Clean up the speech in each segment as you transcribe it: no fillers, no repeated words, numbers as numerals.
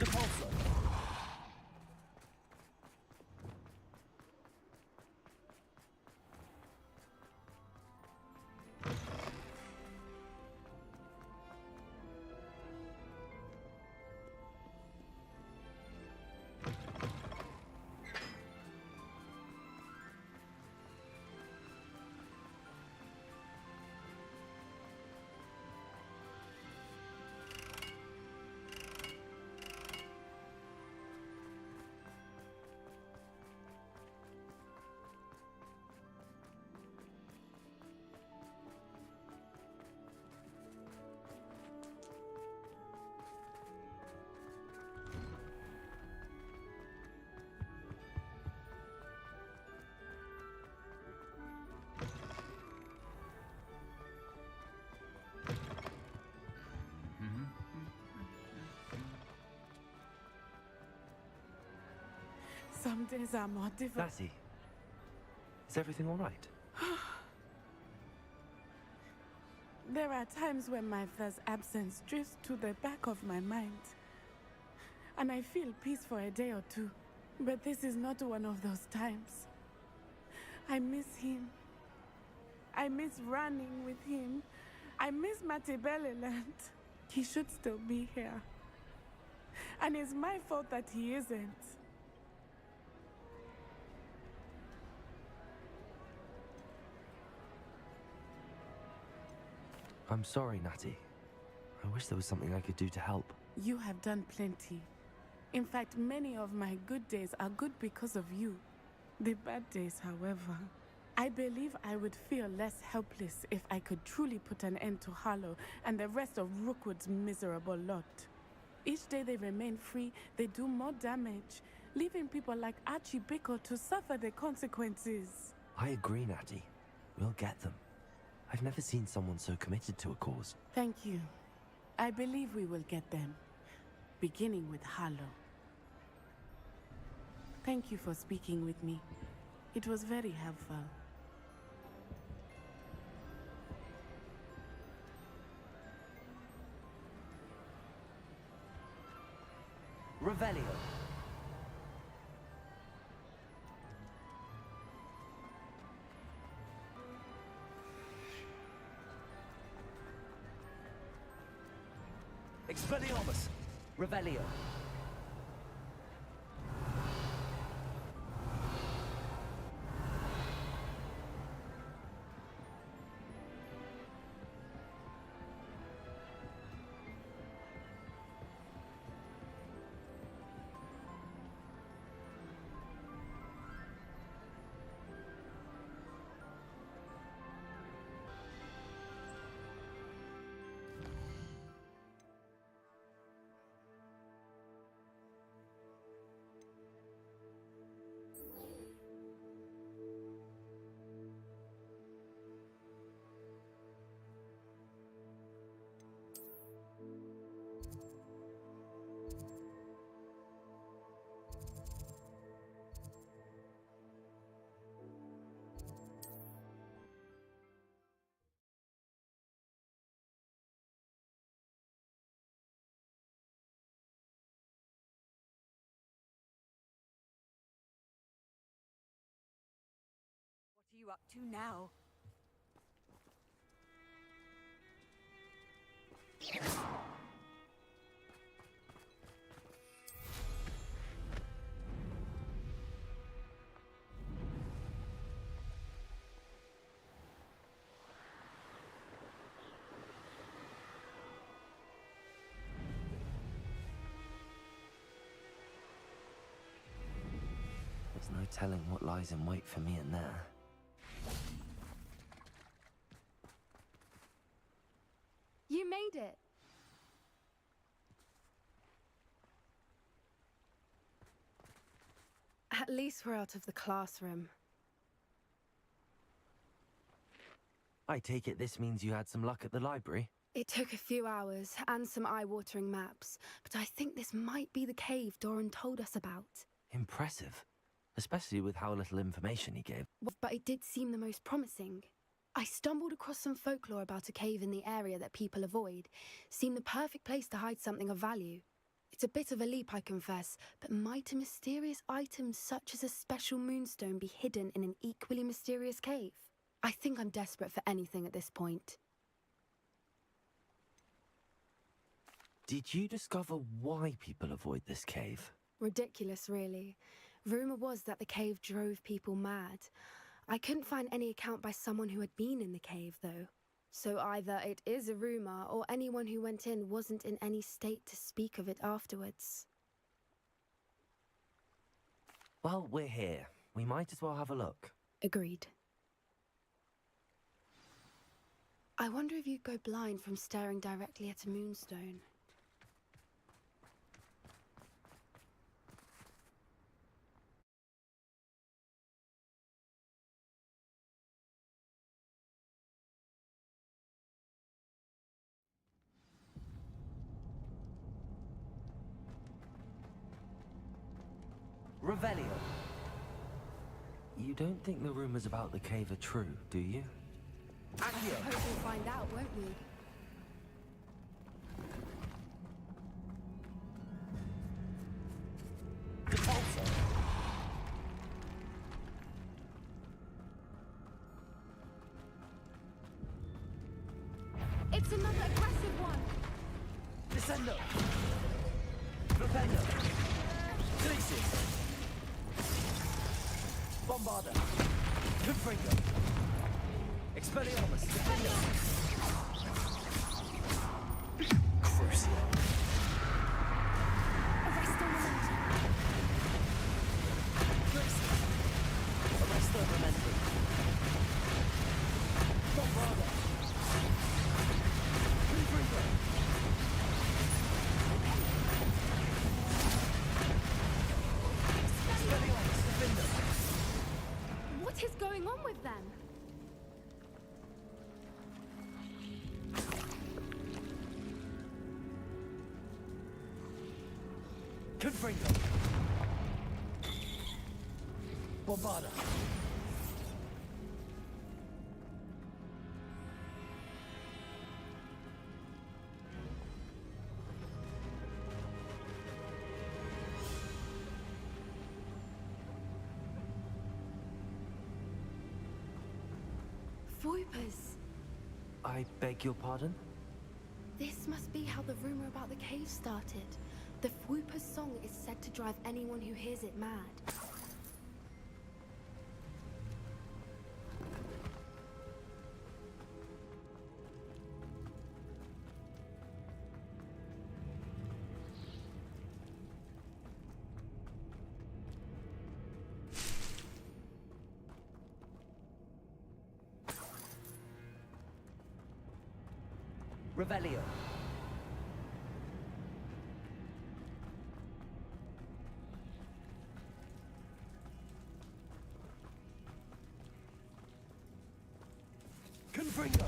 Repulsor. Some days are more difficult. Lassie, is everything all right? There are times when my father's absence drifts to the back of my mind. And I feel peace for a day or two. But this is not one of those times. I miss him. I miss running with him. I miss Matibeleland. He should still be here. And it's my fault that he isn't. I'm sorry, Natty. I wish there was something I could do to help. You have done plenty. In fact, many of my good days are good because of you. The bad days, however, I believe I would feel less helpless if I could truly put an end to Harlow and the rest of Rookwood's miserable lot. Each day they remain free, they do more damage, leaving people like Archie Bickle to suffer the consequences. I agree, Natty. We'll get them. I've never seen someone so committed to a cause. Thank you. I believe we will get them, beginning with Harlow. Thank you for speaking with me. It was very helpful. Revelio. Expelliarmus. Revelio. What are you up to now? There's no telling what lies in wait for me in there. You made it. At least we're out of the classroom. I take it this means you had some luck at the library? It took a few hours and some eye-watering maps, but I think this might be the cave Doran told us about. Impressive. Especially with how little information he gave. But it did seem the most promising. I stumbled across some folklore about a cave in the area that people avoid. Seemed the perfect place to hide something of value. It's a bit of a leap, I confess, but might a mysterious item such as a special moonstone be hidden in an equally mysterious cave? I think I'm desperate for anything at this point. Did you discover why people avoid this cave? Ridiculous, really. Rumour was that the cave drove people mad. I couldn't find any account by someone who had been in the cave, though. So either it is a rumour, or anyone who went in wasn't in any state to speak of it afterwards. Well, we're here. We might as well have a look. Agreed. I wonder if you'd go blind from staring directly at a moonstone. Revelio. You don't think the rumors about the cave are true, do you? I suppose we'll find out, won't we? Repulsor. It's another aggressive one! Descendo. Propendo. Glacis. Bombarda. Confringo. Expelliarmus. Defendo. Crucio. Arresto momentum. Glacis. Arresto momentum. Bombarda. Confringo. Expelliarmus. Defendo. What is going on with them? Confringo. Bombarda. Voipers. I beg your pardon? This must be how the rumor about the cave started. The Fwooper's song is said to drive anyone who hears it mad. Revelio. Confringo.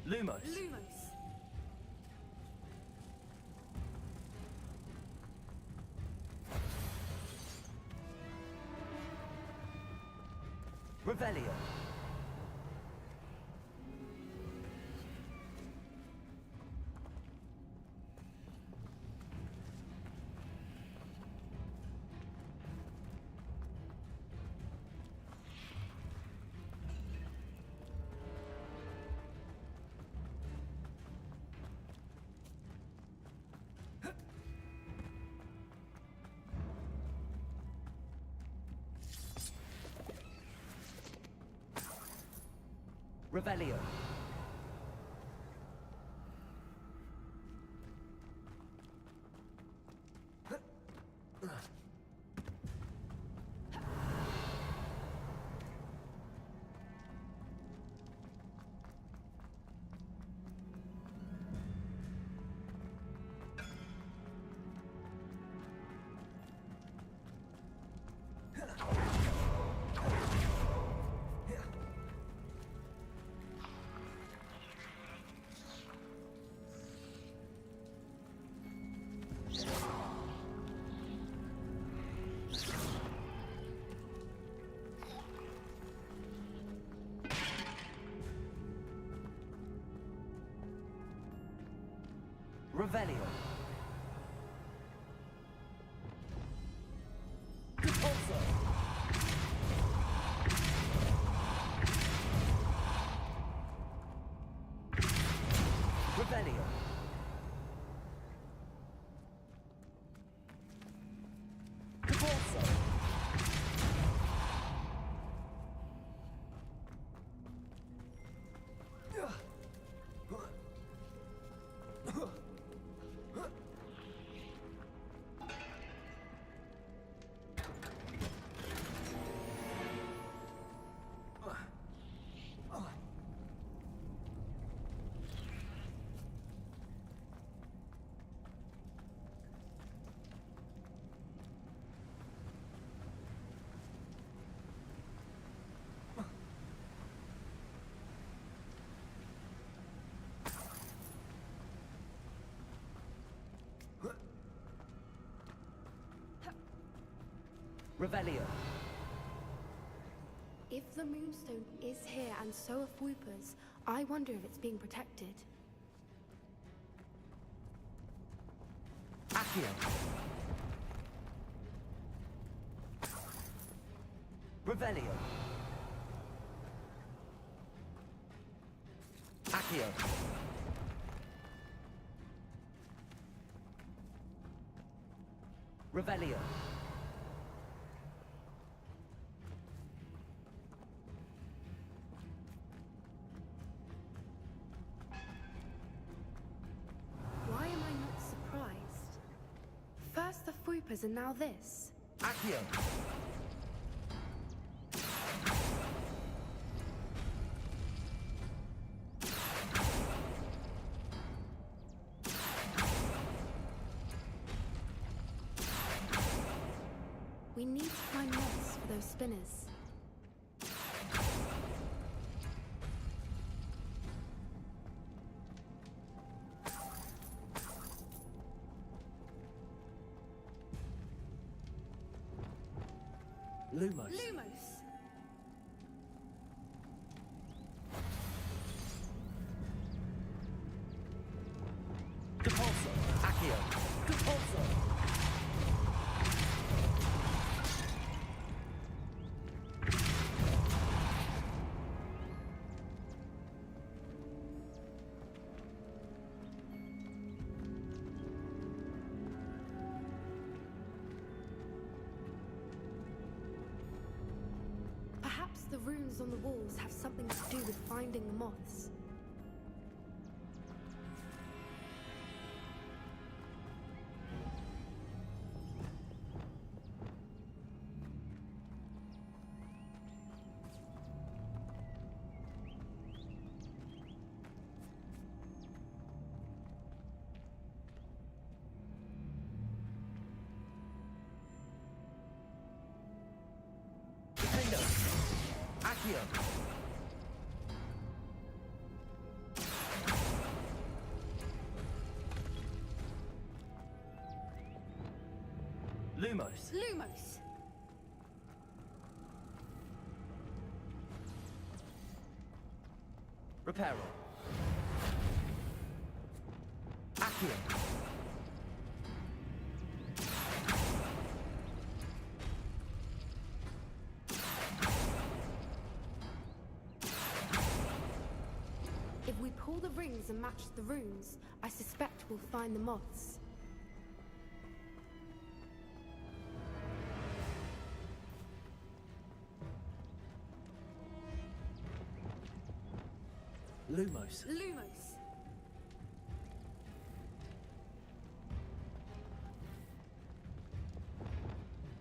Lumos. Lumos. Revelio. Revelio. Revelio. Repulsor. Revelio. Repulsor. Revelio. If the Moonstone is here and so are Whoopers, I wonder if it's being protected. Accio. Revelio. Accio. Revelio. Why am I not surprised? First the Whoopers and now this. Accio. We need to find moths for those spinners. Lumos. Lumos! Repulsor. Accio. Repulsor. Perhaps the runes on the walls have something to do with finding the moths. Defendo. Accio. Lumos. Lumos! Reparo. Accio. If we pull the rings and match the runes, I suspect we'll find the moths. Lumos. Lumos!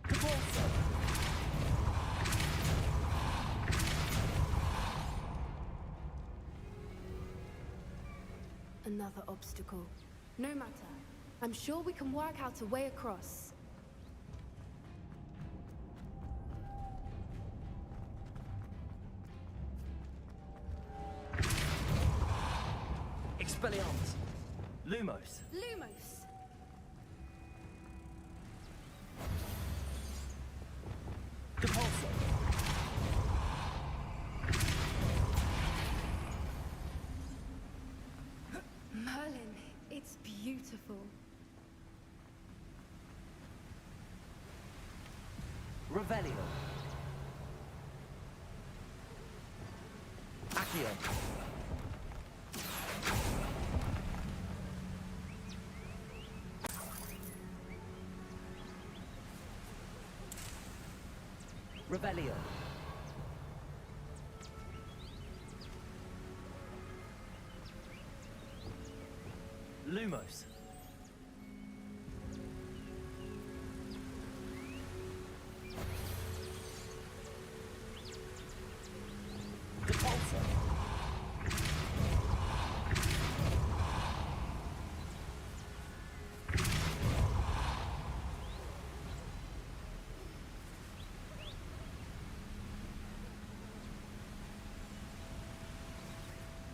Repulsor. Another obstacle. No matter. I'm sure we can work out a way across. Expelliarmus. Lumos. Lumos! Repulsor. Merlin, it's beautiful. Revelio. Accio. Revelio. Lumos. Depulso.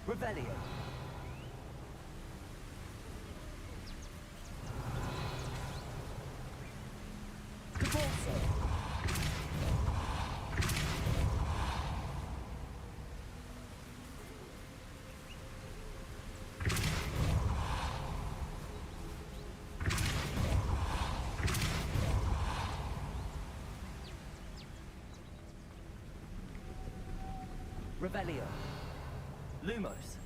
Revelio. Depulso. Revelio. Lumos.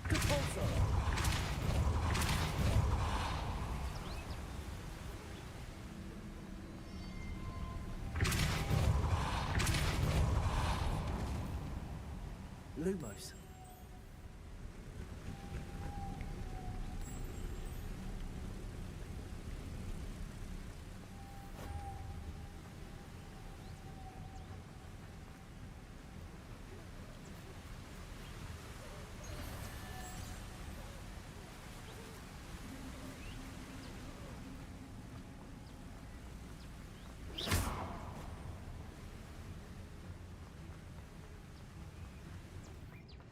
Depulso. Lumos.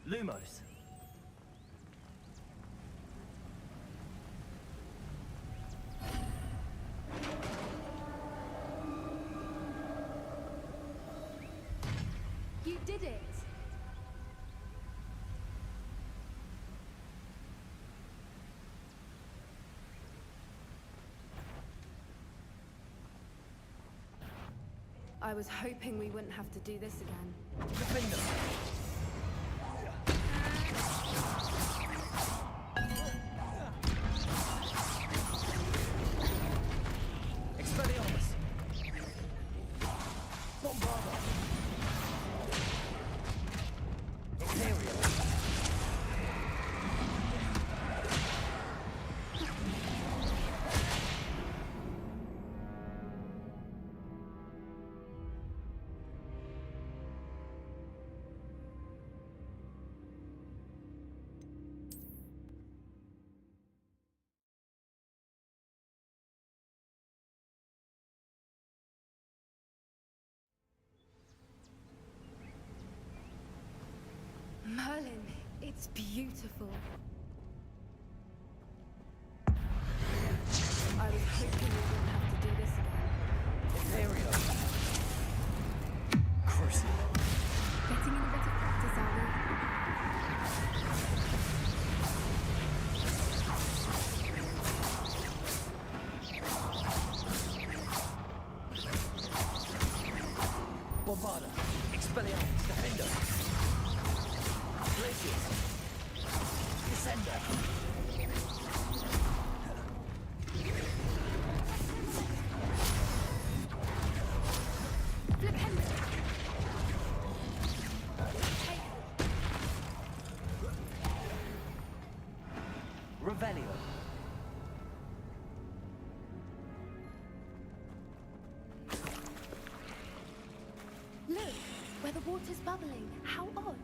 Lumos. You did it! I was hoping we wouldn't have to do this again. Defender. Expelliarmus. Bombarda. Ontario. Merlin, it's beautiful. I was hoping we wouldn't have to do this again. Ontario. Crucible. Getting in a bit of practice, are we? Bombarda. Expelliarmus. Defender. Glacius. Descender. Flipendo! Revelio. Look, where the water's bubbling. How odd.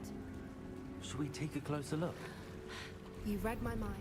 Should we take a closer look? You read my mind.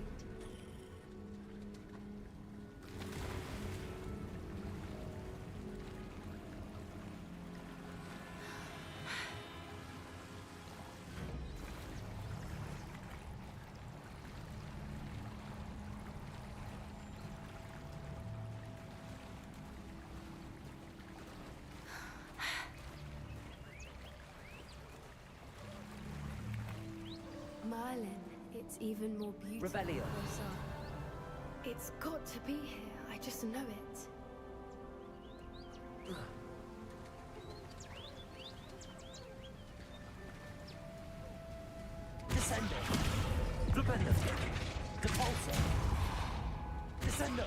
violin, it's even more beautiful. Revelio. close up. It's got to be here. I just know it. Descendo. Flipendo. Depulso. Descendo.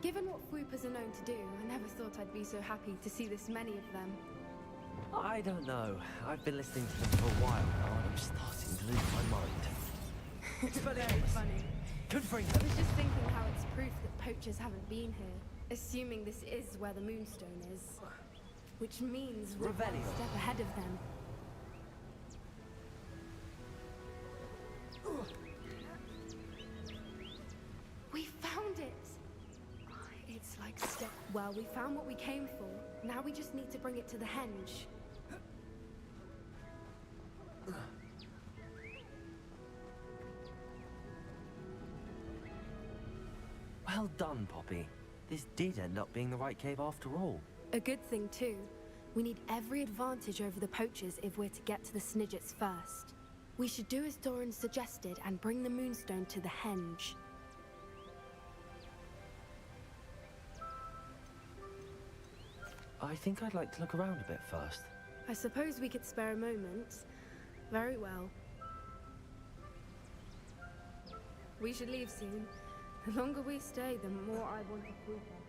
Given what Whoopers are known to do, I never thought I'd be so happy to see this many of them. I don't know. I've been listening to them for a while now, and I'm starting to lose my mind. Very funny. Confringo. I was just thinking how it's proof that poachers haven't been here, assuming this is where the Moonstone is. Which means we're one Revelio. step ahead of them. We found it! It's like well, we found what we came for. Now we just need to bring it to the henge. Well done, Poppy. This did end up being the right cave after all. A good thing too. We need every advantage over the poachers if we're to get to the Snidgets first. We should do as Doran suggested and bring the Moonstone to the henge. I think I'd like to look around a bit first. I suppose we could spare a moment. Very well. We should leave soon. The longer we stay, the more I want to prove her.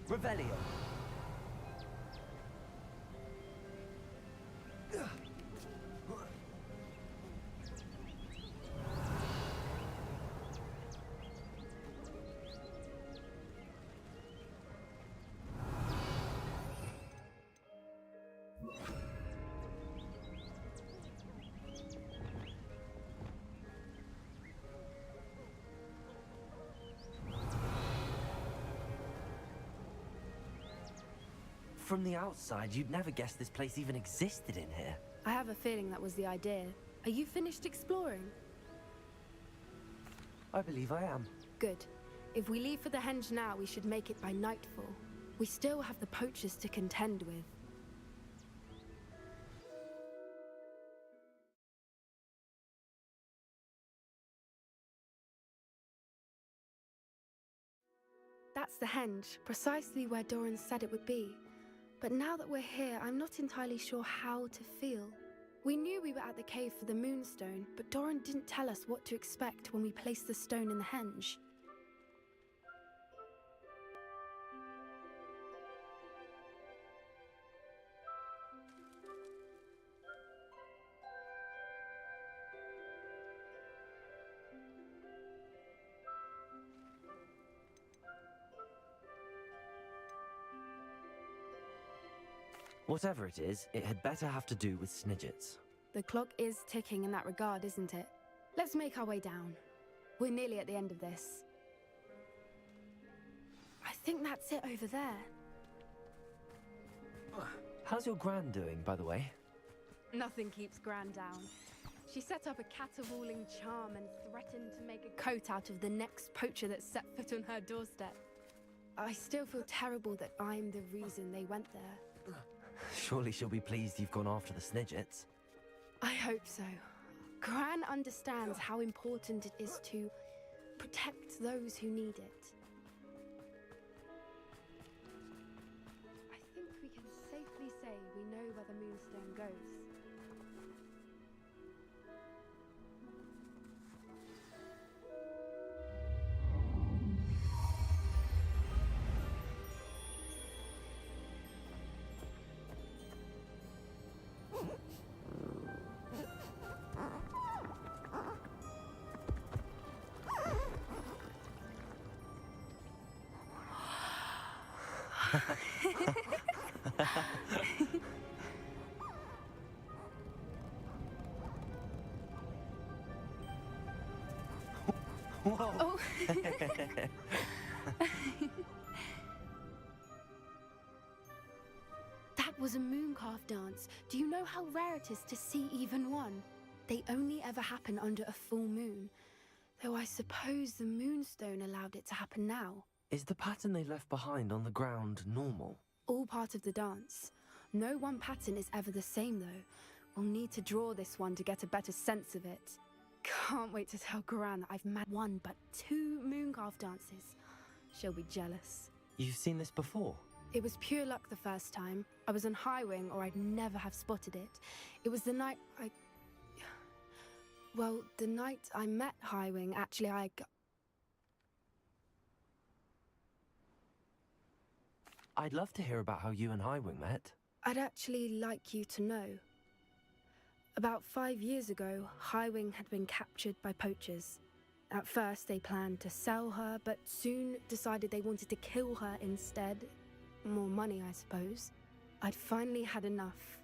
Revelio. From the outside, you'd never guess this place even existed in here. I have a feeling that was the idea. Are you finished exploring? I believe I am. Good. If we leave for the henge now, we should make it by nightfall. We still have the poachers to contend with. That's the henge, precisely where Doran said it would be. But now that we're here, I'm not entirely sure how to feel. We knew we were at the cave for the Moonstone, but Doran didn't tell us what to expect when we placed the stone in the henge. Whatever it is, it had better have to do with Snidgets. The clock is ticking in that regard, isn't it? Let's make our way down. We're nearly at the end of this. I think that's it over there. How's your Gran doing, by the way? Nothing keeps Gran down. She set up a caterwauling charm and threatened to make a coat out of the next poacher that set foot on her doorstep. I still feel terrible that I'm the reason they went there. Surely she'll be pleased you've gone after the Snidgets. I hope so. Gran understands how important it is to protect those who need it. I think we can safely say we know where the Moonstone goes. Whoa! Oh. That was a mooncalf dance. Do you know how rare it is to see even one? They only ever happen under a full moon. Though I suppose the Moonstone allowed it to happen now. Is the pattern they left behind on the ground normal? all part of the dance. No one pattern is ever the same, though. We'll need to draw this one to get a better sense of it. Can't wait to tell Gran that I've met one but 2 mooncalf dances. She'll be jealous. You've seen this before? It was pure luck the first time. I was on High Wing, or I'd never have spotted it. It was the night Well, the night I met High Wing, actually, I'd love to hear about how you and Highwing met. I'd actually like you to know. About 5 years ago, High Wing had been captured by poachers. At first, they planned to sell her, but soon decided they wanted to kill her instead. More money, I suppose. I'd finally had enough.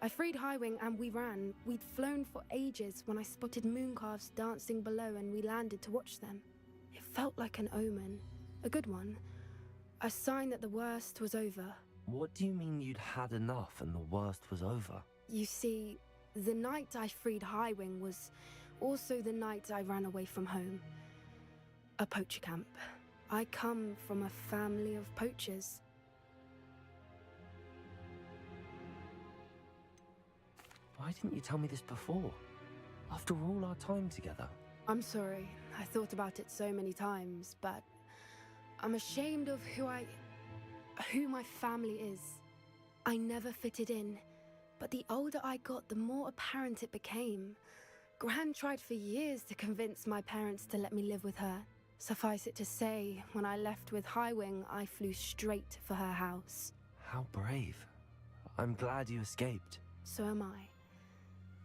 I freed High Wing and we ran. We'd flown for ages when I spotted mooncalves dancing below and we landed to watch them. It felt like an omen. A good one. A sign that the worst was over. What do you mean you'd had enough and the worst was over? You see, the night I freed High Wing was also the night I ran away from home. A poacher camp. I come from a family of poachers. Why didn't you tell me this before? After all our time together. I'm sorry. I thought about it so many times, but I'm ashamed of who my family is. I never fitted in, but the older I got, the more apparent it became. Gran tried for years to convince my parents to let me live with her. Suffice it to say, when I left with High Wing, I flew straight for her house. How brave. I'm glad you escaped. So am I.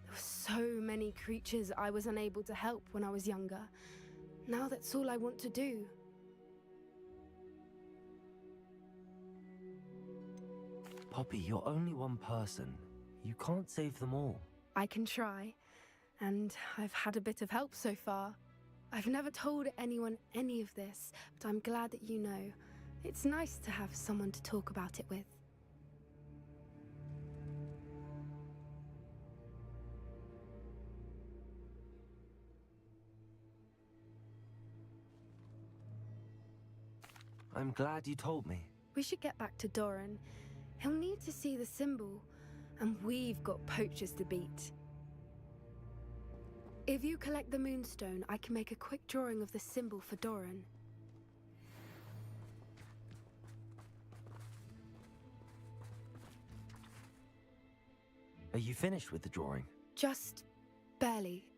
There were so many creatures I was unable to help when I was younger. Now that's all I want to do. Poppy, you're only one person. You can't save them all. I can try, and I've had a bit of help so far. I've never told anyone any of this, but I'm glad that you know. It's nice to have someone to talk about it with. I'm glad you told me. We should get back to Doran. He'll need to see the symbol, and we've got poachers to beat. If you collect the moonstone, I can make a quick drawing of the symbol for Doran. Are you finished with the drawing? Just barely.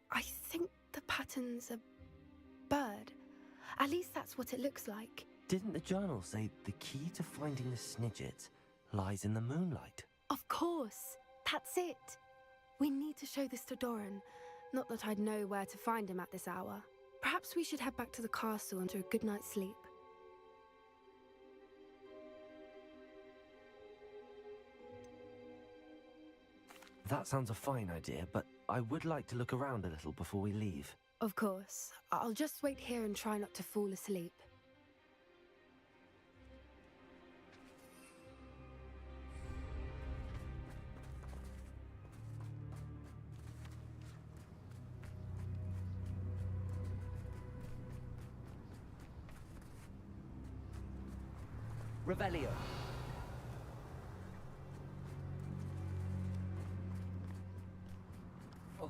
I think the pattern's a bird. At least that's what it looks like. Didn't the journal say the key to finding the Snidget lies in the moonlight? Of course. That's it. We need to show this to Doran. Not that I'd know where to find him at this hour. Perhaps we should head back to the castle and do a good night's sleep. That sounds a fine idea, but I would like to look around a little before we leave. Of course. I'll just wait here and try not to fall asleep. Revelio. Oh.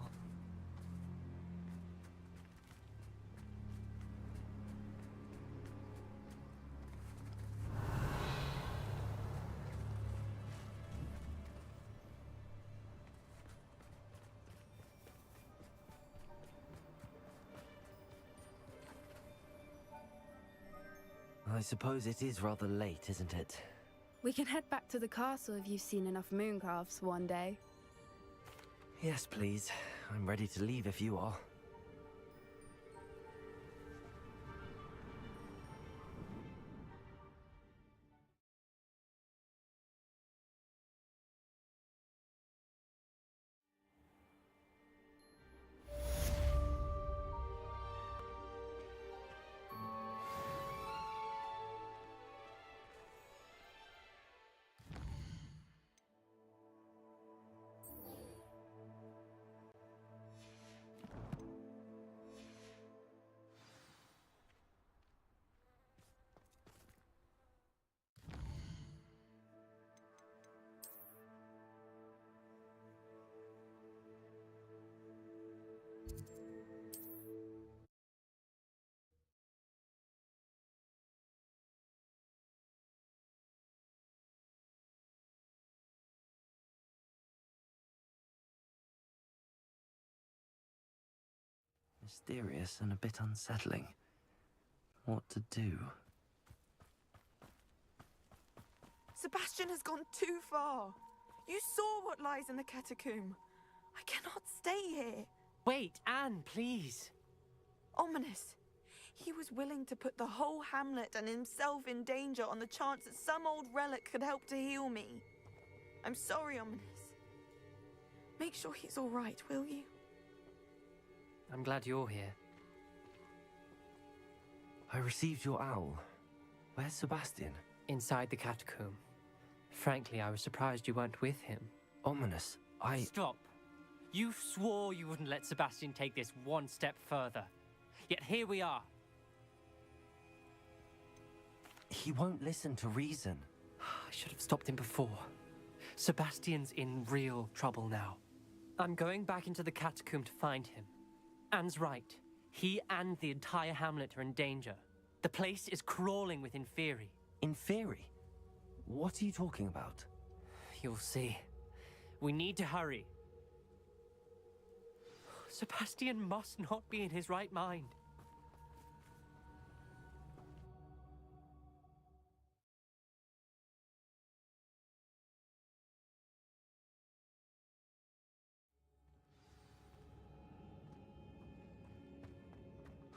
I suppose it is rather late, isn't it? We can head back to the castle if you've seen enough mooncalves one day. Yes, please. I'm ready to leave if you are. Mysterious and a bit unsettling. What to do? Sebastian has gone too far. You saw what lies in the catacomb. I cannot stay here. Wait, Anne, please. Ominous. He was willing to put the whole hamlet and himself in danger on the chance that some old relic could help to heal me. I'm sorry, Ominous. Make sure he's all right, will you? I'm glad you're here. I received your owl. Where's Sebastian? Inside the catacomb. Frankly, I was surprised you weren't with him. Ominous, Stop. You swore you wouldn't let Sebastian take this one step further. Yet here we are. He won't listen to reason. I should have stopped him before. Sebastian's in real trouble now. I'm going back into the catacomb to find him. Anne's right. He and the entire hamlet are in danger. The place is crawling with Inferi. Inferi? What are you talking about? You'll see. We need to hurry. Sebastian must not be in his right mind.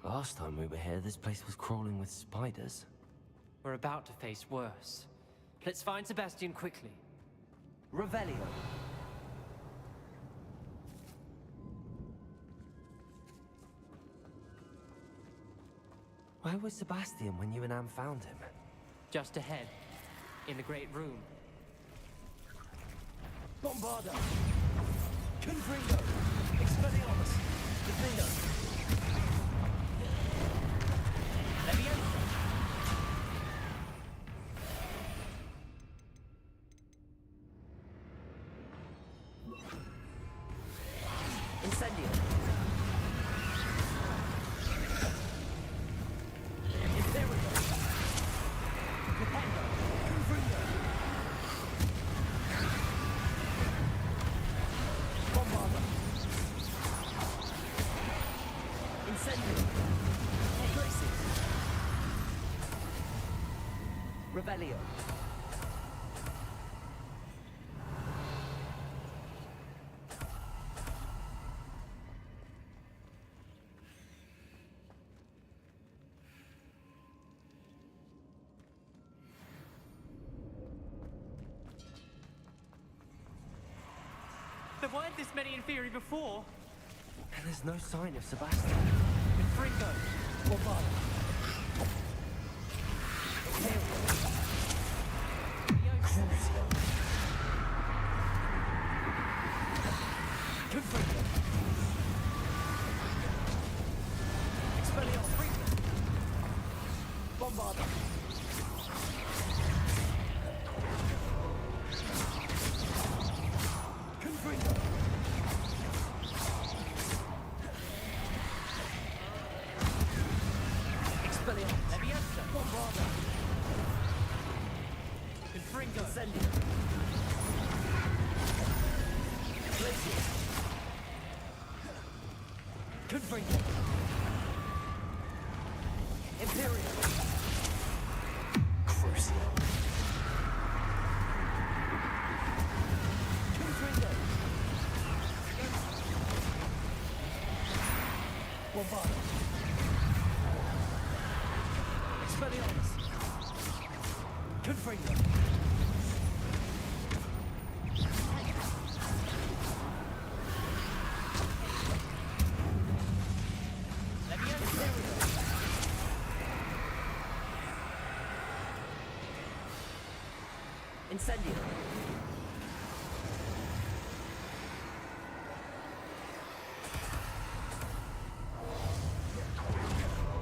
Last time we were here, this place was crawling with spiders. We're about to face worse. Let's find Sebastian quickly. Revelio. Where was Sebastian when you and Anne found him? Just ahead, in the great room. Bombarda! Confringo! Expelliarmus! Defendo! Leviosa! Incendio! Imperio! Defendo! Confringo! Bombarda! Incendio! Traces! Revelio! There weren't this many Inferi before. And there's no sign of Sebastian. Confringo. Bombarda! Crucio! Confringo! Expelliarmus! Bombarda! Confringo! Expelliarmus! Leviosa. Bombarda! Confringo. Incendio! Glacius! Confringo! Imperial! Crucio! Confringo! Bombarda! Expelliarmus! Confringo! Incendio!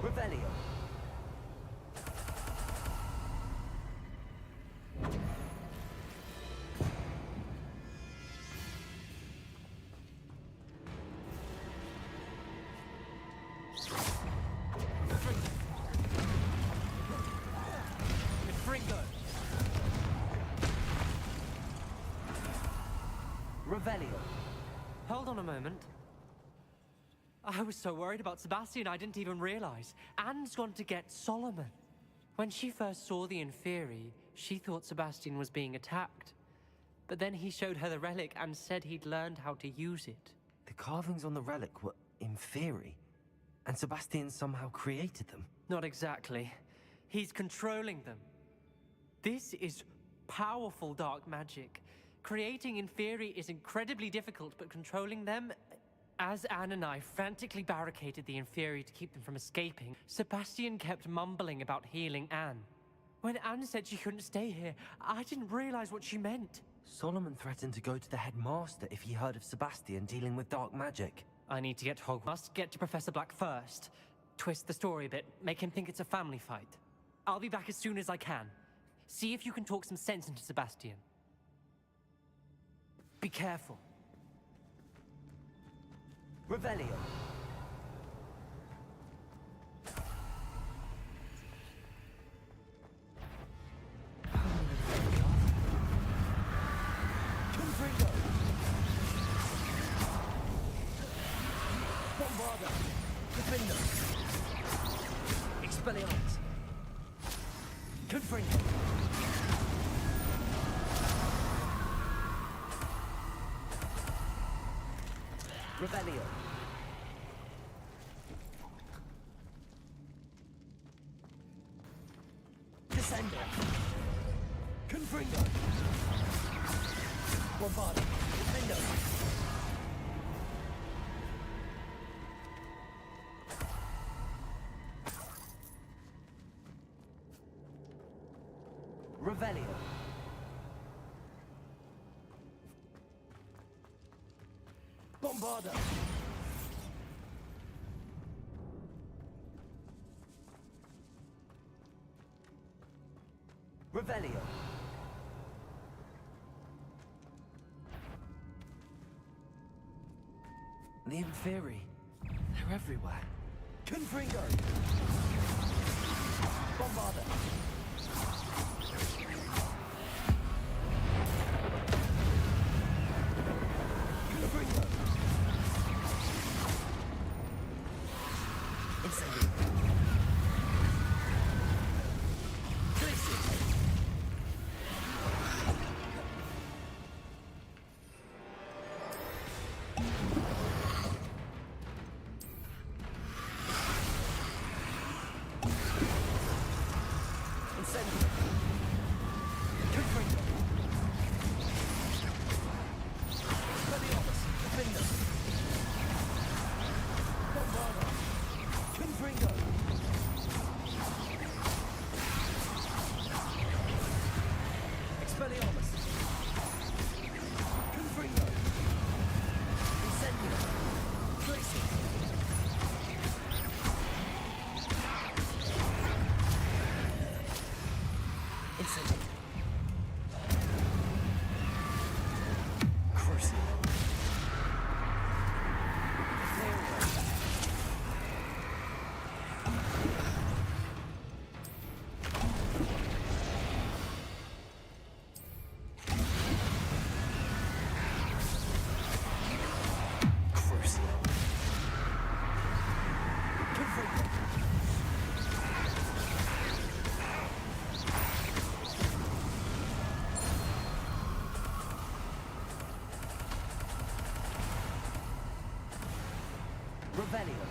Revelio! Confringo. Revelio. Hold on a moment. I was so worried about Sebastian I didn't even realize. Anne's gone to get Solomon. When she first saw the Inferi, she thought Sebastian was being attacked. But then he showed her the relic and said he'd learned how to use it. The carvings on the relic were Inferi, and Sebastian somehow created them. Not exactly. He's controlling them. This is powerful dark magic. Creating Inferi is incredibly difficult, but controlling them... As Anne and I frantically barricaded the Inferi to keep them from escaping, Sebastian kept mumbling about healing Anne. When Anne said she couldn't stay here, I didn't realize what she meant. Solomon threatened to go to the headmaster if he heard of Sebastian dealing with dark magic. I need to get to Hogwarts. Must get to Professor Black first. Twist the story a bit, make him think it's a family fight. I'll be back as soon as I can. See if you can talk some sense into Sebastian. Be careful. Revelio. Confringo. Bombarda. Defender. Expelliarmus. Confringo. Revelio. Descender. Confringo. Bombarda. Defender. Revelio. Bombarda. Revelio. The Inferi, they're everywhere. Confringo. Bombarda. Confringo. Incendio. Glitzy. Incendio. Confringo. Expelliarmus. Defender. Bombarda. Confringo. Expelliarmus. Confringo. Incendio. Tracy. Incendio. Crucible. Crucible. Confringo. Revelio.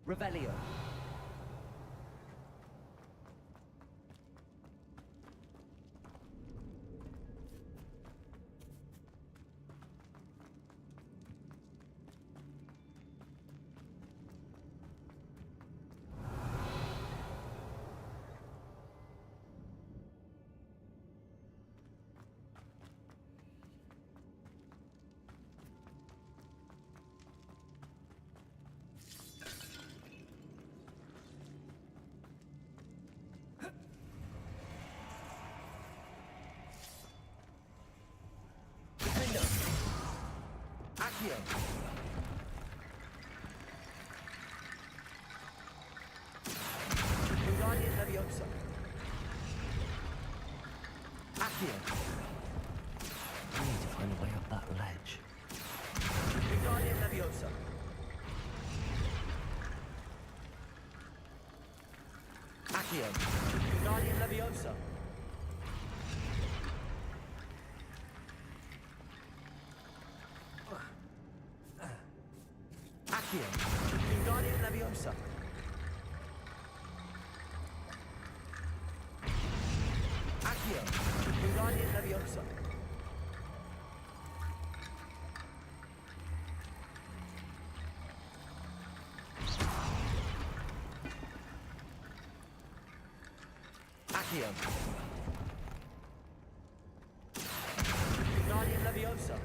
Revelio. Accio. Wingardium Leviosa. Accio. I need to find a way up that ledge. Wingardium Leviosa. Accio. Wingardium Leviosa. Accio. Wingardium Leviosa. Accio. Wingardium Leviosa. Accio. Wingardium Leviosa.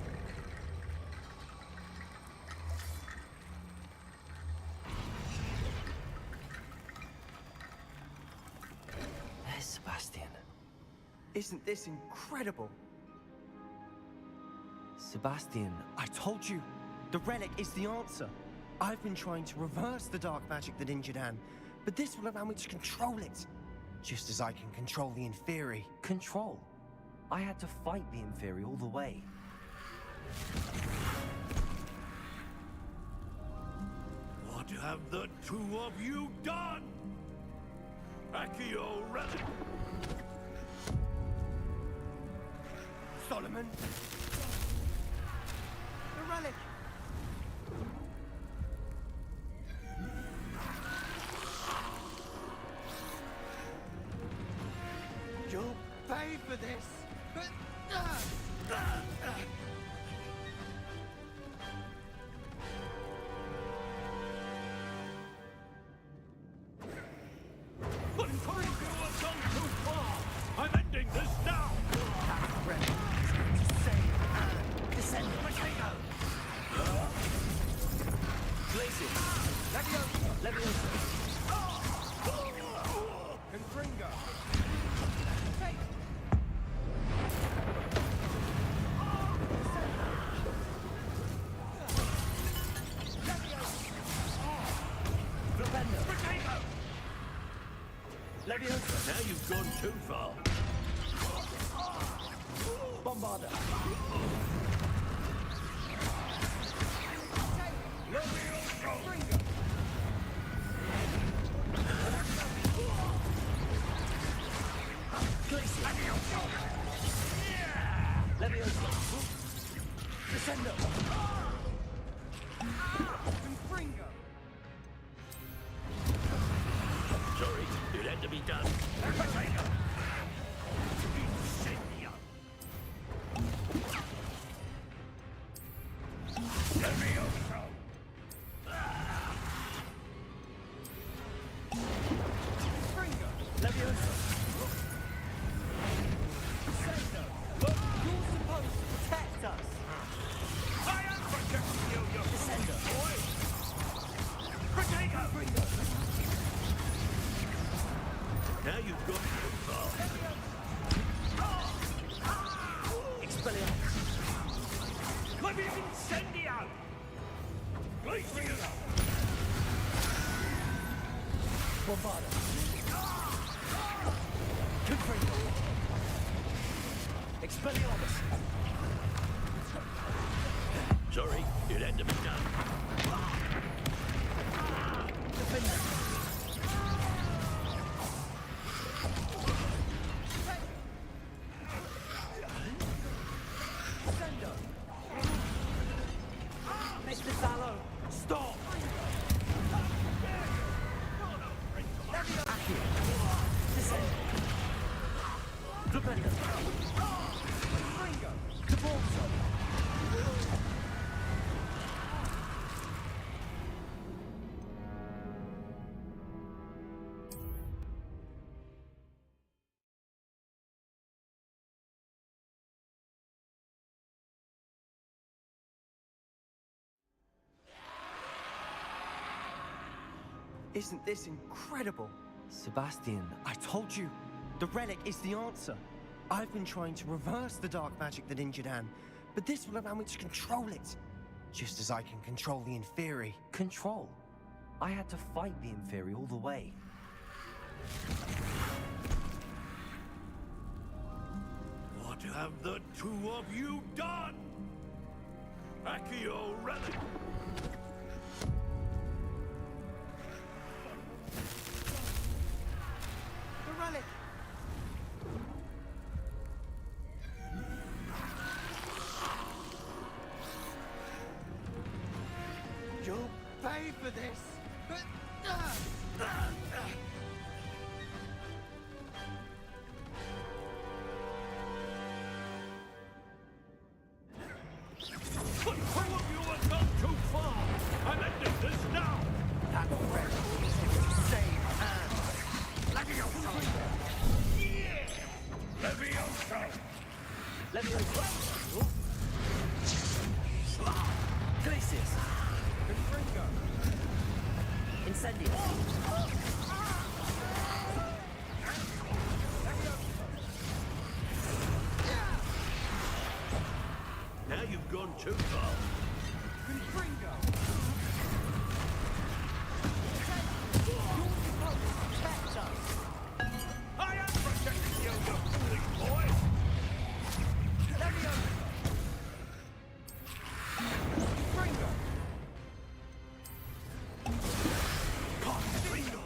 There's Sebastian. Isn't this incredible? Sebastian, I told you, the relic is the answer. I've been trying to reverse the dark magic that injured Anne, but this will allow me to control it. Just as I can control the Inferi. control. I had to fight the Inferi all the way. What have the two of you done? Accio Relic! Solomon! The relic! You'll pay for this! But time you have gone too far! I'm ending this now! Descend. Potato. Glacier. Leviosa. Leviosa. Confringo! Take. Flipendo. Potato! Leviosa. Now you've gone too far. Bombarda. Leviosa. Descendo. Confringo! Sorry, it had to be done. Potato! Incendio! Levioso! Confringo! Leviosa. Descendo. Look, you're supposed to protect us. I am protecting you, you Descendo. boy! Potato! Now you've gone too far. Expelliarmus. Let me incendio! Glacier! Bombarda. Confringo. Expelliarmus. Sorry, it had to be done. Defender. Descendo. Mr. Sallow, stop! Accio. Descendo. Flipendo. Ringo. Deborso. Isn't this incredible? Sebastian, I told you, the relic is the answer. I've been trying to reverse the dark magic that injured Anne, but this will allow me to control it. Just as I can control the Inferi. Control? I had to fight the Inferi all the way. What have the two of you done? Accio Relic! The relic! You'll pay for this! The two of you have gone too far! I'm ending this now! That relic needs to be saved and... Levioso! Levioso! Levioso! Glacius! Confringo. Incendio! Now you've gone too far. Confringo. I am protecting you, you foolish boy! Levioso. Confringo. Confringo!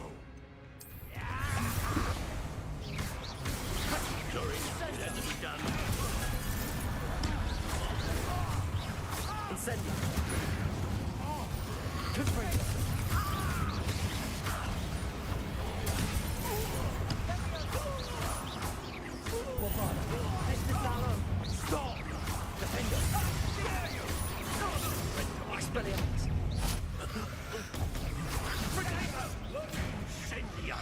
Sorry, it had to be done. Incendio! Confringo. Stop! Defendo! Expelliarmus! Incendio!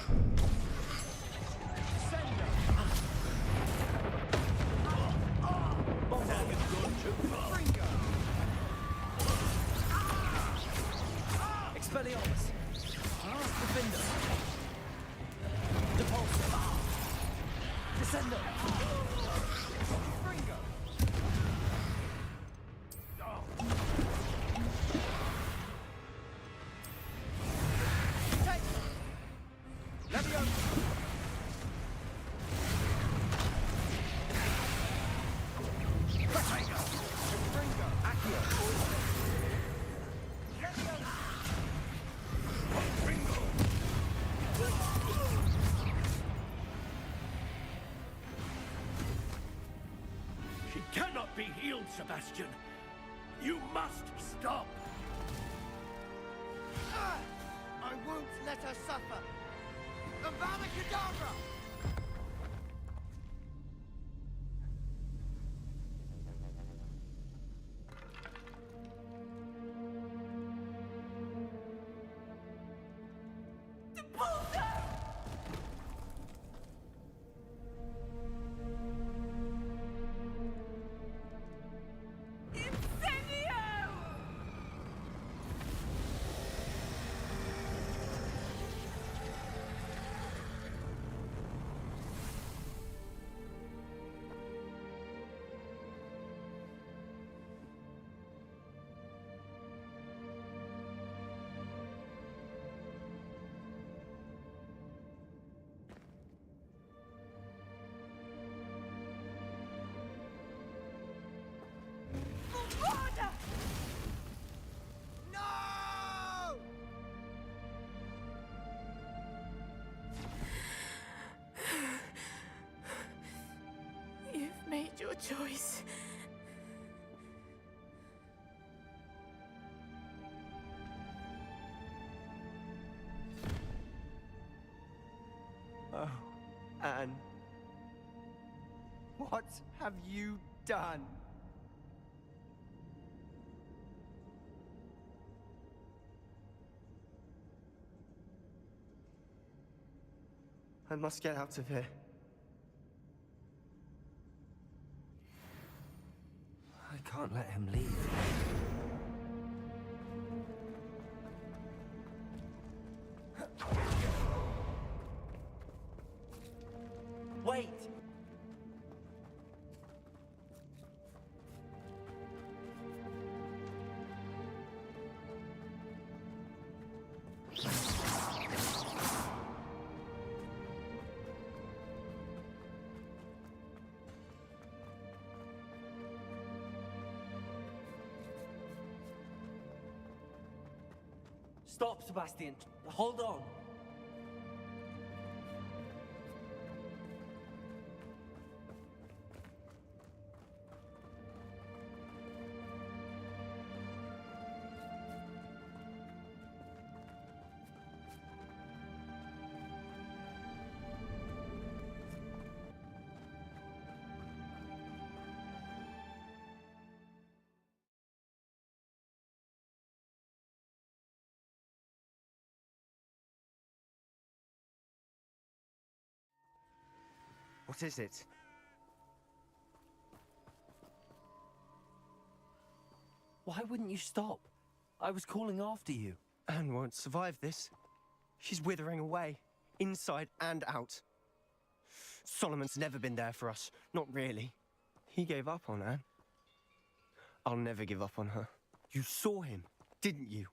Now you've gone too far. Confringo. Expelliarmus! Defendo! Depulso! Descendo! Confringo. Levioso. Confringo. Accio! She cannot be healed, Sebastian. You must stop. I won't let her suffer! Avada Kedavra! No! You've made your choice. Oh, Anne. What have you done? I must get out of here. I can't let him leave. Wait! Stop, Sebastian. Hold on. What is it? Why wouldn't you stop? I was calling after you. Anne won't survive this. She's withering away, inside and out. Solomon's never been there for us. Not really. He gave up on Anne. I'll never give up on her. You saw him, didn't you?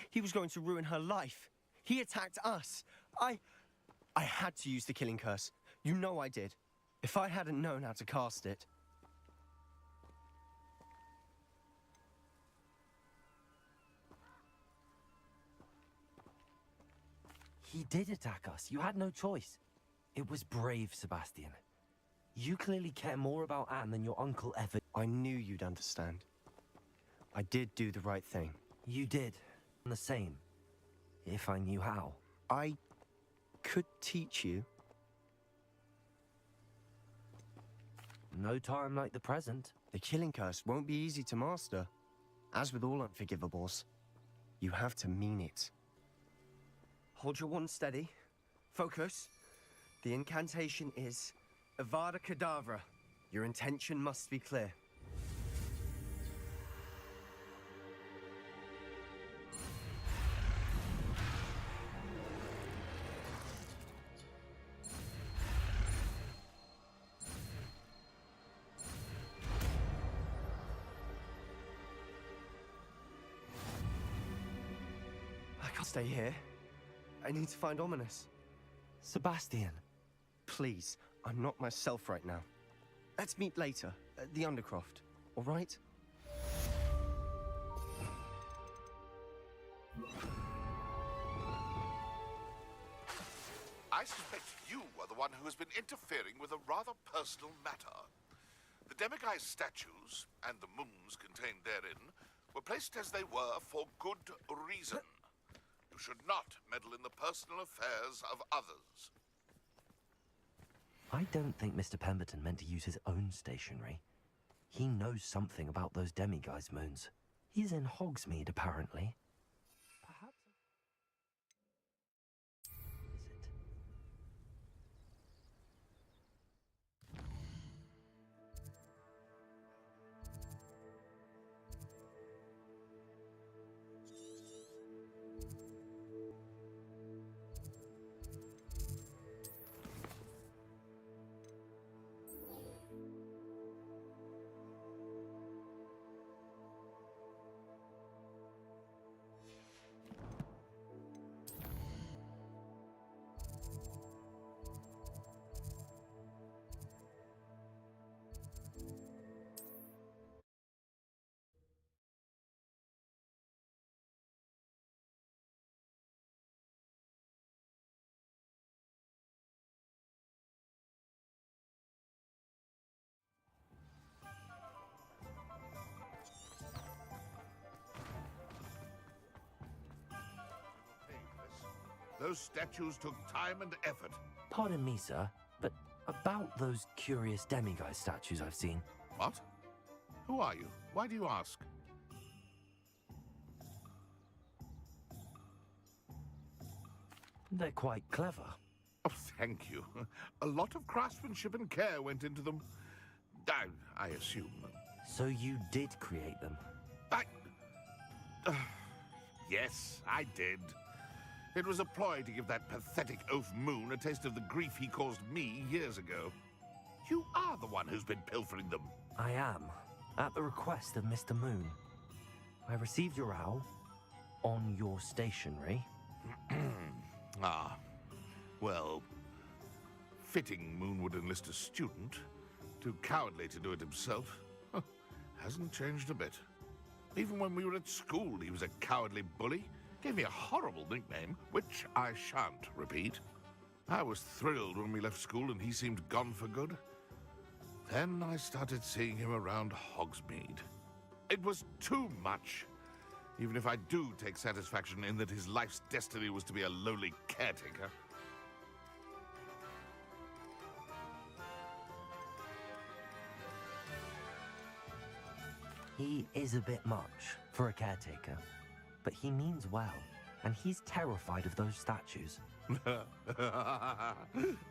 He was going to ruin her life. He attacked us. I had to use the killing curse. You know I did. If I hadn't known how to cast it... He did attack us. You had no choice. It was brave, Sebastian. You clearly care more about Anne than your uncle ever... I knew you'd understand. I did do the right thing. You did. The same. If I knew how. I could teach you. No time like the present. The killing curse won't be easy to master. As with all unforgivables, you have to mean it. Hold your wand steady. Focus. The incantation is Avada Kedavra. Your intention must be clear. I can't stay here. I need to find Ominous. Sebastian. Please, I'm not myself right now. Let's meet later, at the Undercroft, all right? I suspect you are the one who has been interfering with a rather personal matter. The demiguise statues, and the moons contained therein, were placed as they were for good reason. You should not meddle in the personal affairs of others. I don't think Mr. Pemberton meant to use his own stationery. He knows something about those demiguise moons. He's in Hogsmeade, apparently. Perhaps... Is it? Those statues took time and effort. Pardon me, sir, but about those curious demiguise statues I've seen. What? Who are you? Why do you ask? They're quite clever. Oh, thank you. A lot of craftsmanship and care went into them. I assume. So you did create them? Yes, I did. It was a ploy to give that pathetic oaf Moon a taste of the grief he caused me years ago. You are the one who's been pilfering them. I am, at the request of Mr. Moon. I received your owl on your stationery. Ah, well, fitting Moon would enlist a student. Too cowardly to do it himself. Hasn't changed a bit. Even when we were at school, he was a cowardly bully. Gave me a horrible nickname, which I shan't repeat. I was thrilled when we left school and he seemed gone for good. Then I started seeing him around Hogsmeade. It was too much. Even if I do take satisfaction in that his life's destiny was to be a lowly caretaker. He is a bit much for a caretaker, but he means well, and he's terrified of those statues.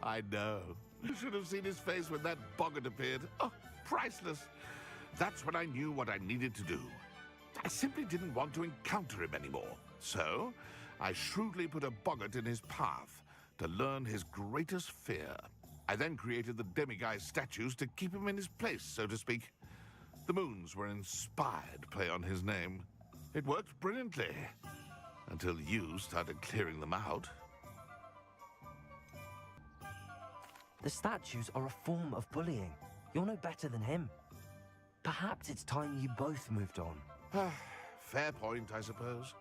I know. You should have seen his face when that boggart appeared. Oh, priceless. That's when I knew what I needed to do. I simply didn't want to encounter him anymore. So, I shrewdly put a boggart in his path to learn his greatest fear. I then created the demiguise statues to keep him in his place, so to speak. The moons were an inspired play on his name. It worked brilliantly. Until you started clearing them out. The statues are a form of bullying. You're no better than him. Perhaps it's time you both moved on. Fair point, I suppose.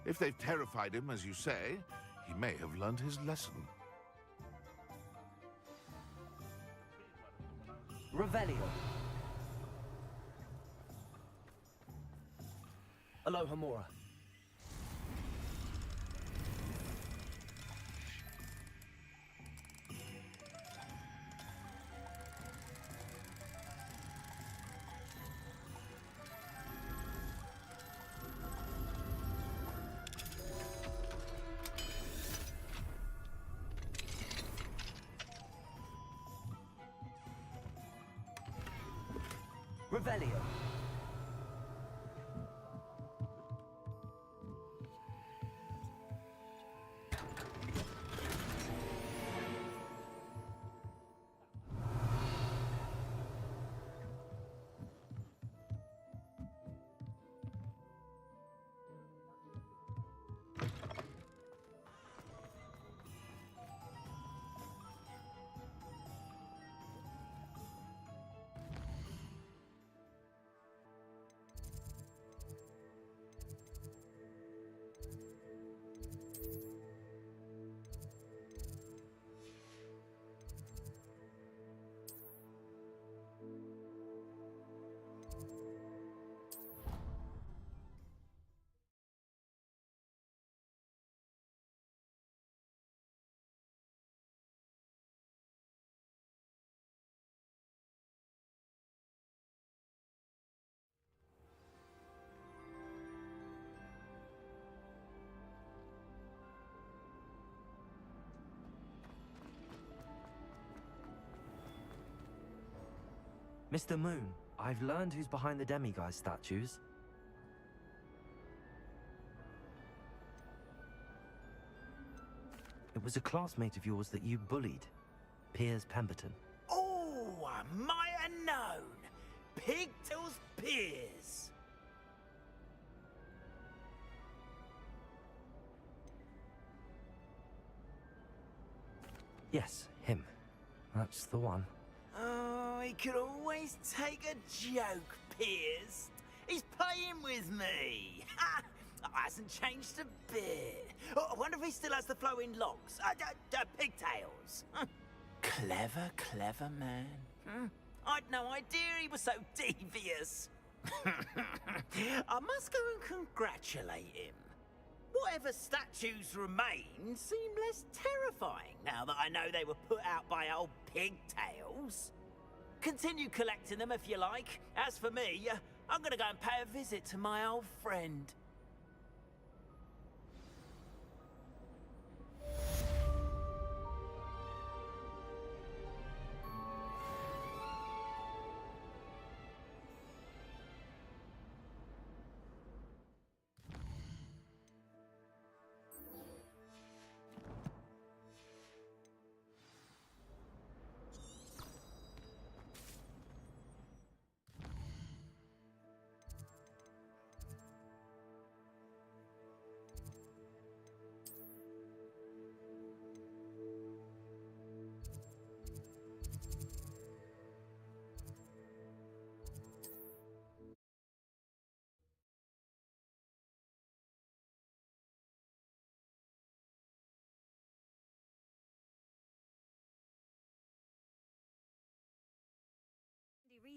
If they've terrified him, as you say, he may have learned his lesson. Revelio. Aloha Mora. Revelio. Mr. Moon, I've learned who's behind the demiguise statues. It was a classmate of yours that you bullied, Piers Pemberton. Oh, I might have known. Pigtails Piers. Yes, him. That's the one. Oh, he could always take a joke, Piers. He's playing with me. Ha! Hasn't changed a bit. Oh, I wonder if he still has the flowing locks. Pigtails. Clever, clever man. I'd no idea he was so devious. I must go and congratulate him. Whatever statues remain seem less terrifying now that I know they were put out by old Pigtails. Continue collecting them if you like. As for me, I'm gonna go and pay a visit to my old friend.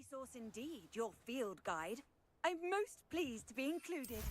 resource indeed, your field guide. I'm most pleased to be included.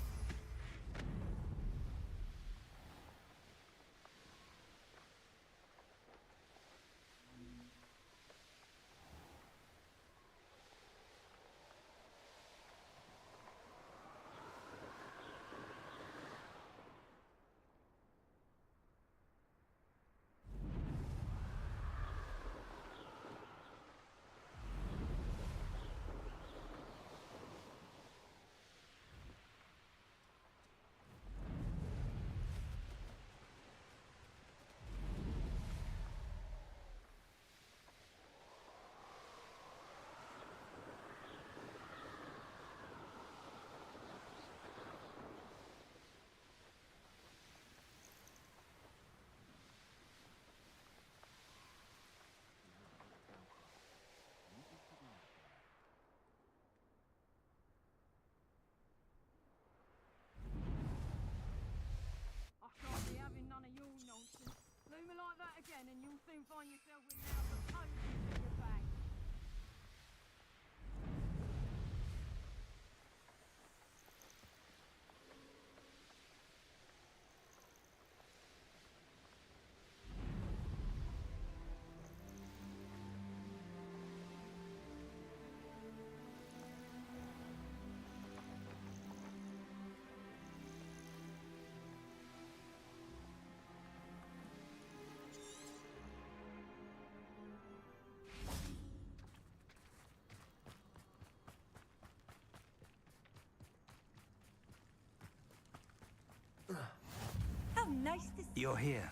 Move it like that again and you'll soon find yourself with now the posies in your bag. How nice to see You're here.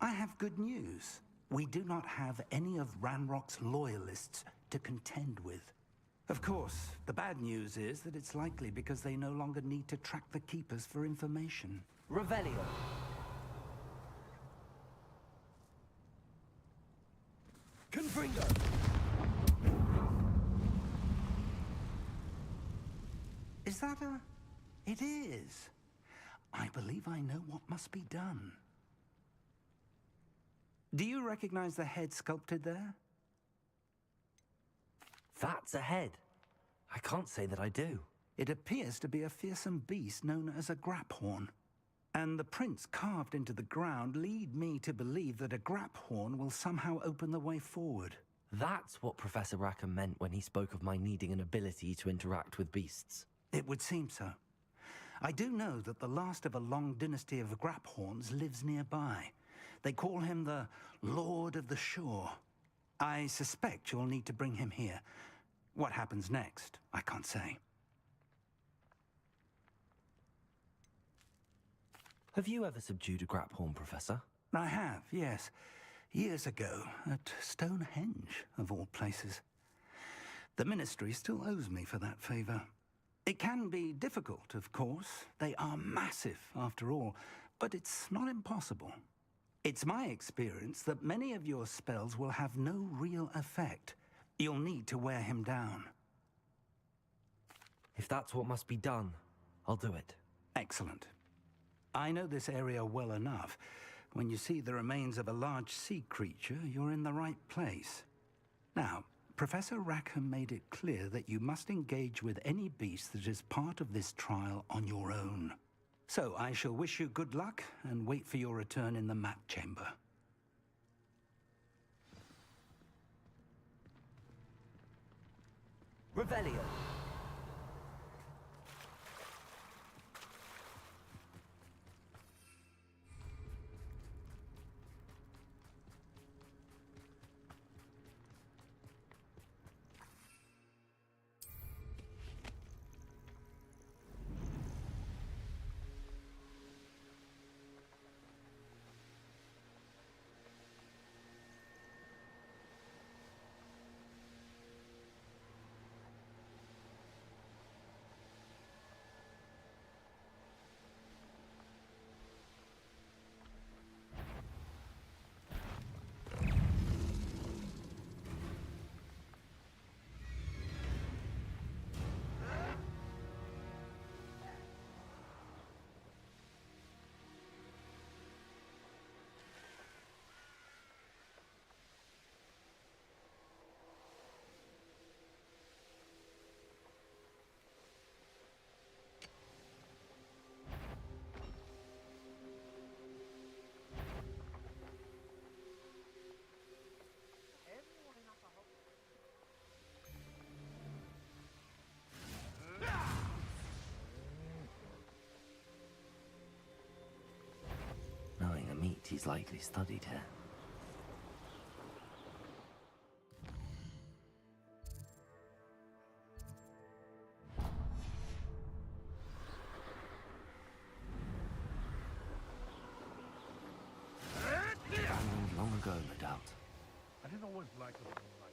I have good news. We do not have any of Ranrock's loyalists to contend with. Of course, the bad news is that it's likely because they no longer need to track the Keepers for information. Revelio. Confringo! Is that a... It is. I believe I know what must be done. Do you recognize the head sculpted there? That's a head. I can't say that I do. It appears to be a fearsome beast known as a graphorn. And the prints carved into the ground lead me to believe that a graphorn will somehow open the way forward. That's what Professor Rackham meant when he spoke of my needing an ability to interact with beasts. It would seem so. I do know that the last of a long dynasty of graphorns lives nearby. They call him the Lord of the Shore. I suspect you'll need to bring him here. What happens next, I can't say. Have you ever subdued a graphorn, Professor? I have, yes. Years ago, at Stonehenge, of all places. The Ministry still owes me for that favor. It can be difficult, of course. They are massive, after all, but it's not impossible. It's my experience that many of your spells will have no real effect. You'll need to wear him down. If that's what must be done, I'll do it. Excellent. I know this area well enough. When you see the remains of a large sea creature, you're in the right place. Now, Professor Rackham made it clear that you must engage with any beast that is part of this trial on your own. So I shall wish you good luck and wait for your return in the map chamber. Revelio. He's likely studied here. Long ago, no doubt. I didn't always like it like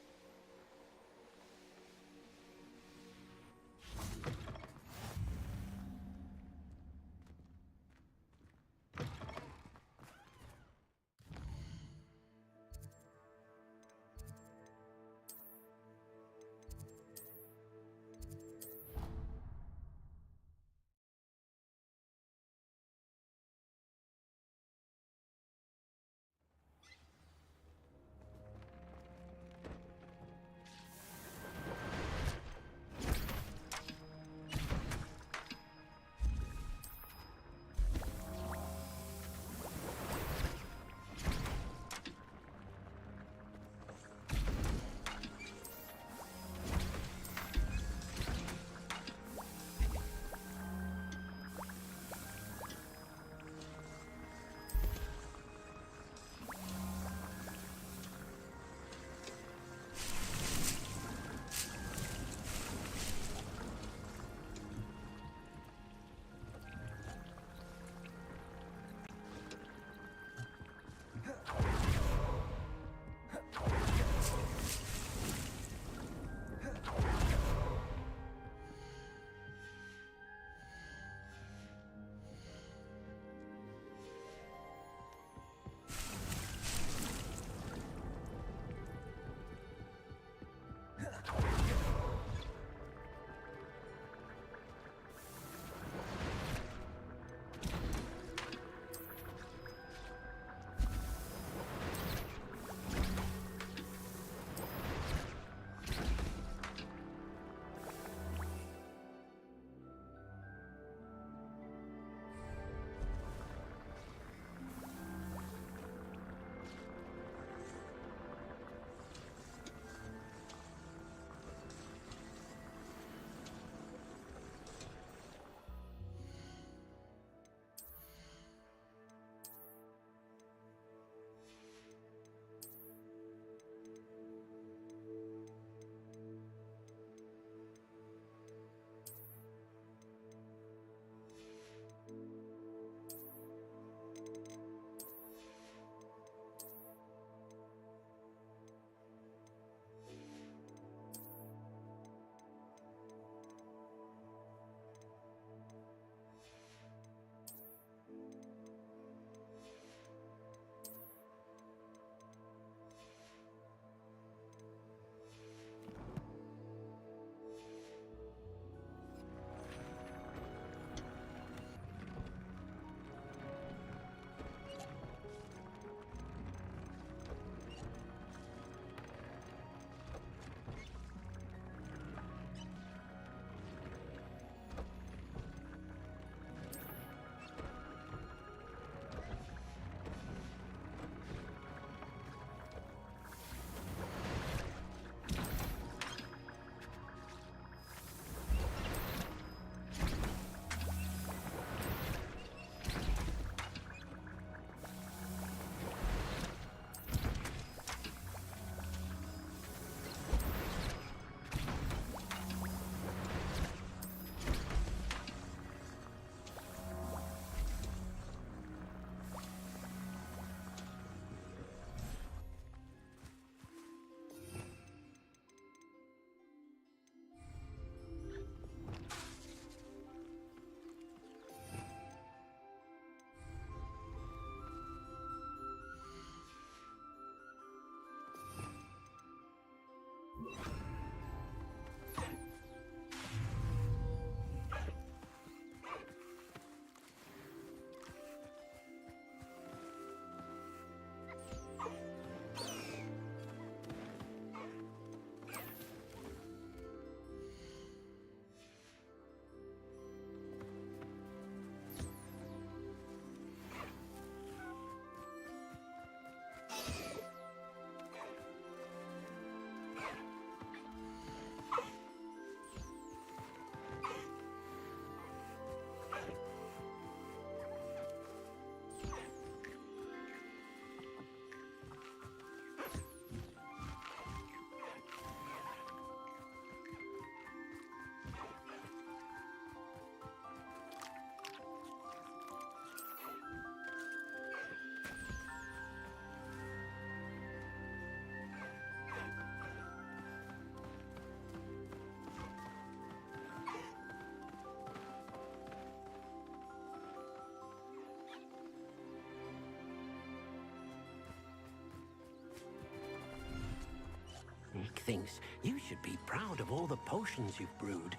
thinks you should be proud of all the potions you've brewed.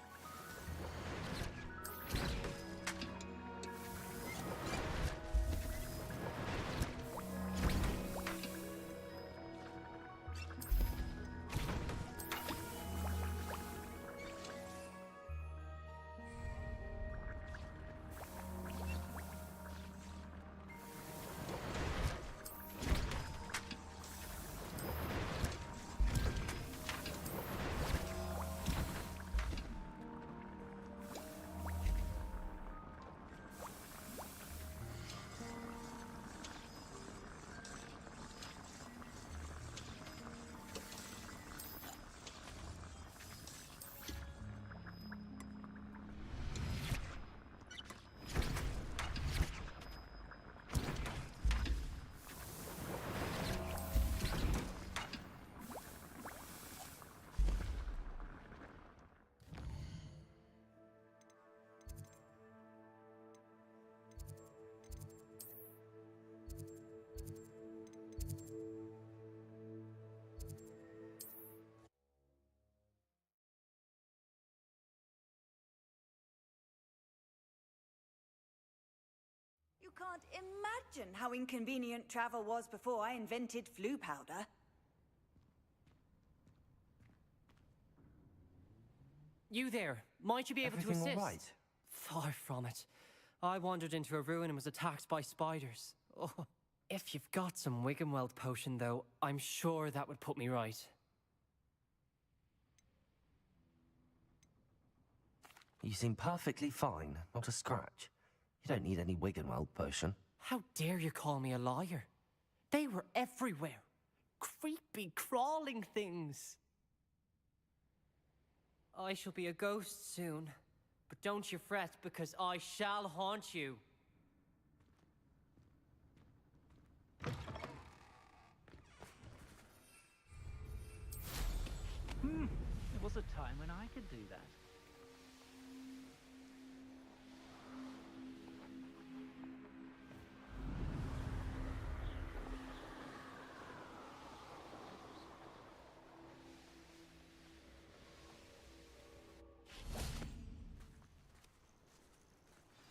You can't imagine how inconvenient travel was before I invented flu powder. You there, might you be able to Everything assist? all right? Far from it. I wandered into a ruin and was attacked by spiders. Oh. If you've got some Wiggenweld potion, though, I'm sure that would put me right. You seem perfectly fine, not a scratch. You don't need any Wiggenweld potion. How dare you call me a liar? They were everywhere. Creepy, crawling things. I shall be a ghost soon. But don't you fret, because I shall haunt you. There was a time when I could do that.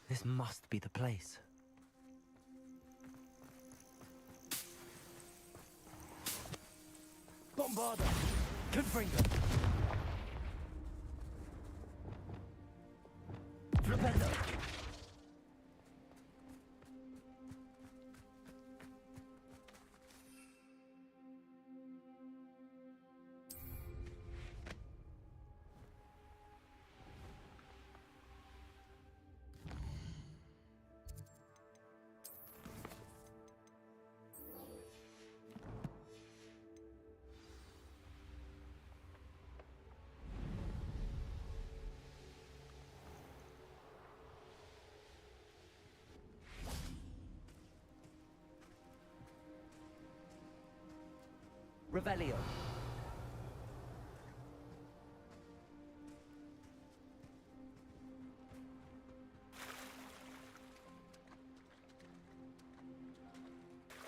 This must be the place. Bombarda! Confringo! Rependo! Revelio.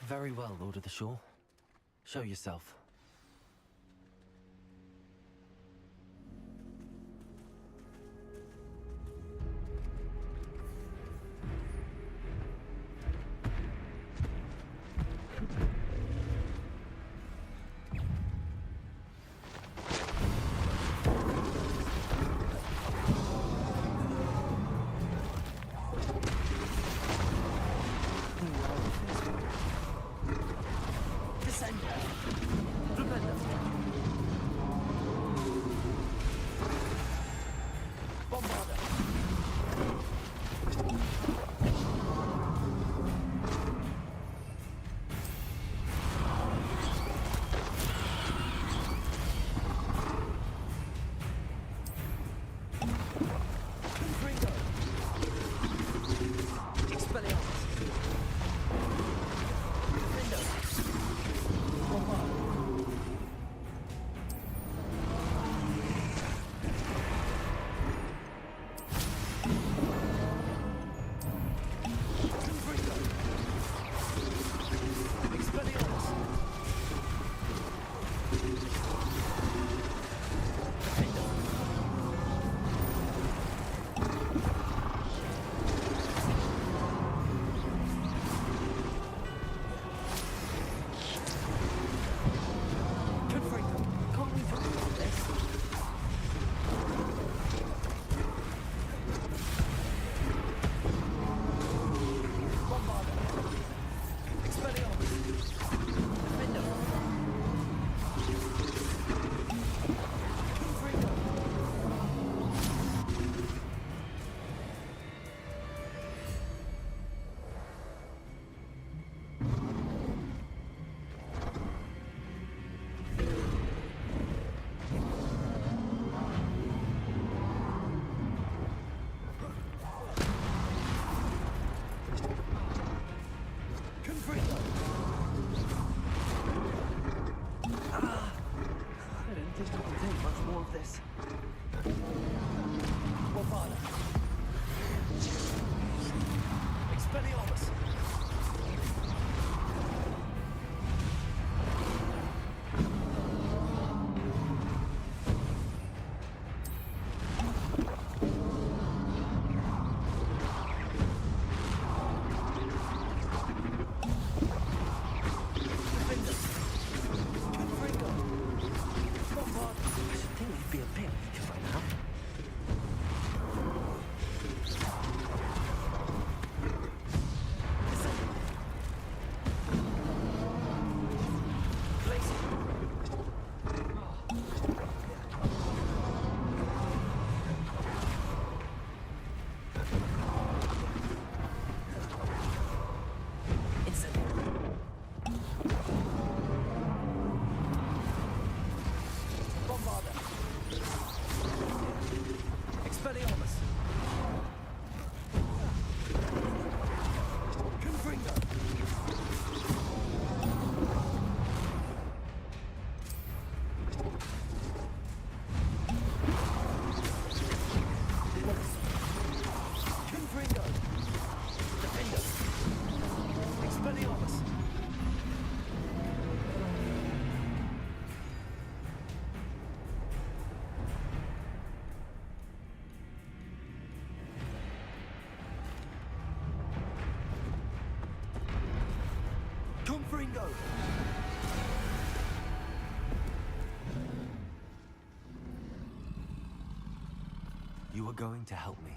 Very well, Lord of the Shore. Show yourself. Descend! Bingo! You are going to help me.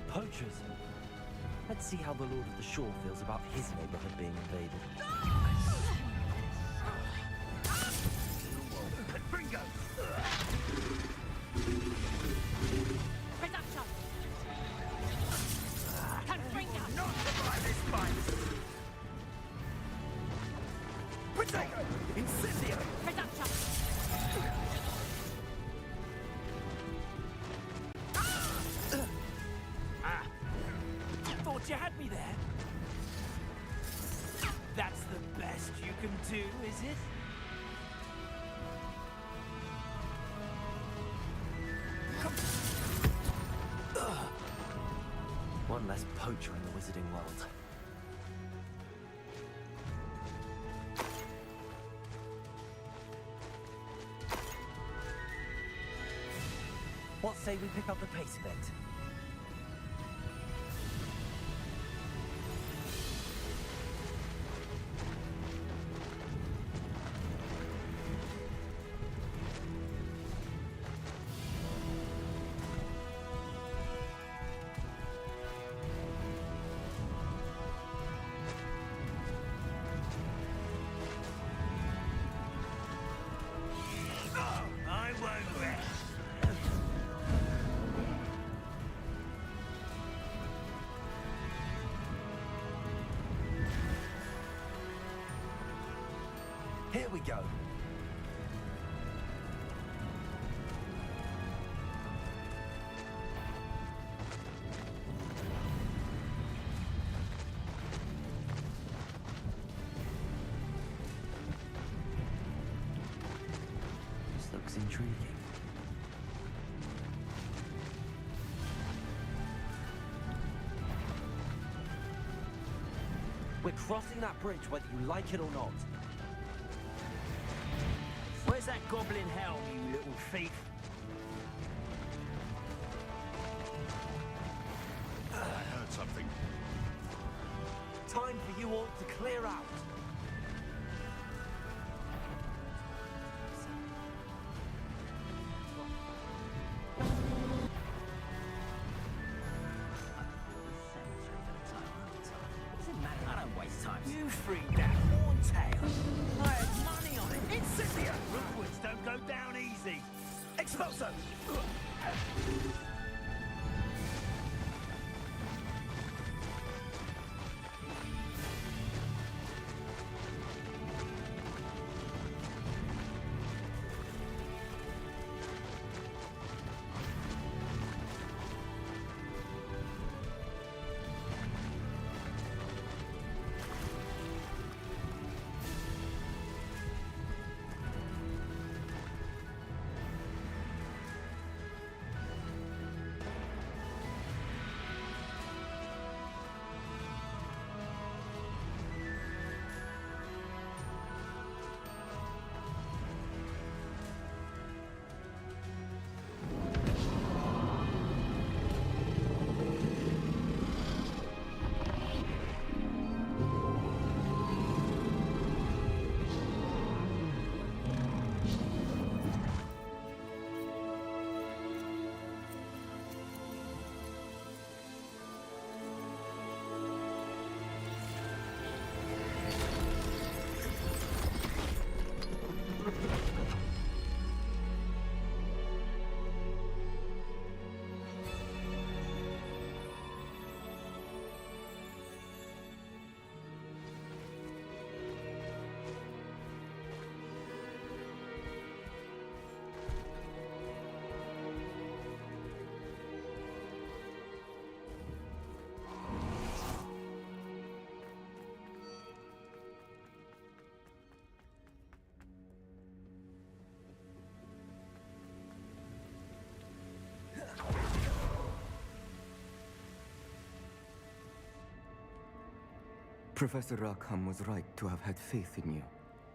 Poachers. Let's see how the Lord of the Shore feels about his neighborhood being invaded. Bingo! Reduction! Confringo! Not survive this fight! Potato! Incendio! Reduction! Thought you had me there. That's the best you can do, is it? One less poacher in the wizarding world. What say we pick up the pace a bit? I won't rest. Here we go. This looks intriguing. We're crossing that bridge whether you like it or not. Where's that goblin helm, you little thief? I heard something. Time for you all to clear out. I don't waste time. You freed that horn tail. I had money on it. Incendio! Hogwarts don't go down easy. Expulso! Professor Rackham was right to have had faith in you.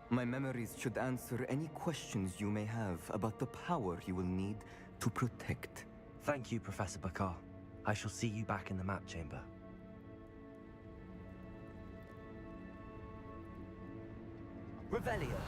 My memories should answer any questions you may have about the power you will need to protect. Thank you, Professor Bakar. I shall see you back in the map chamber. Revelio.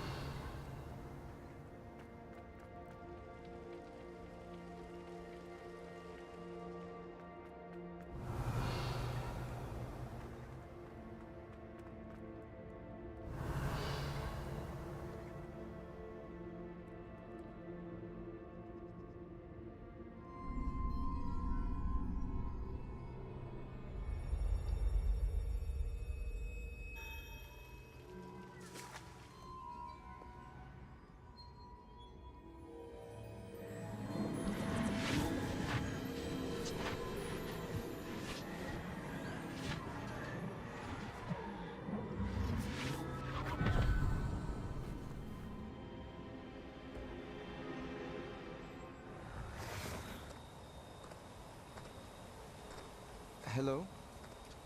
Hello?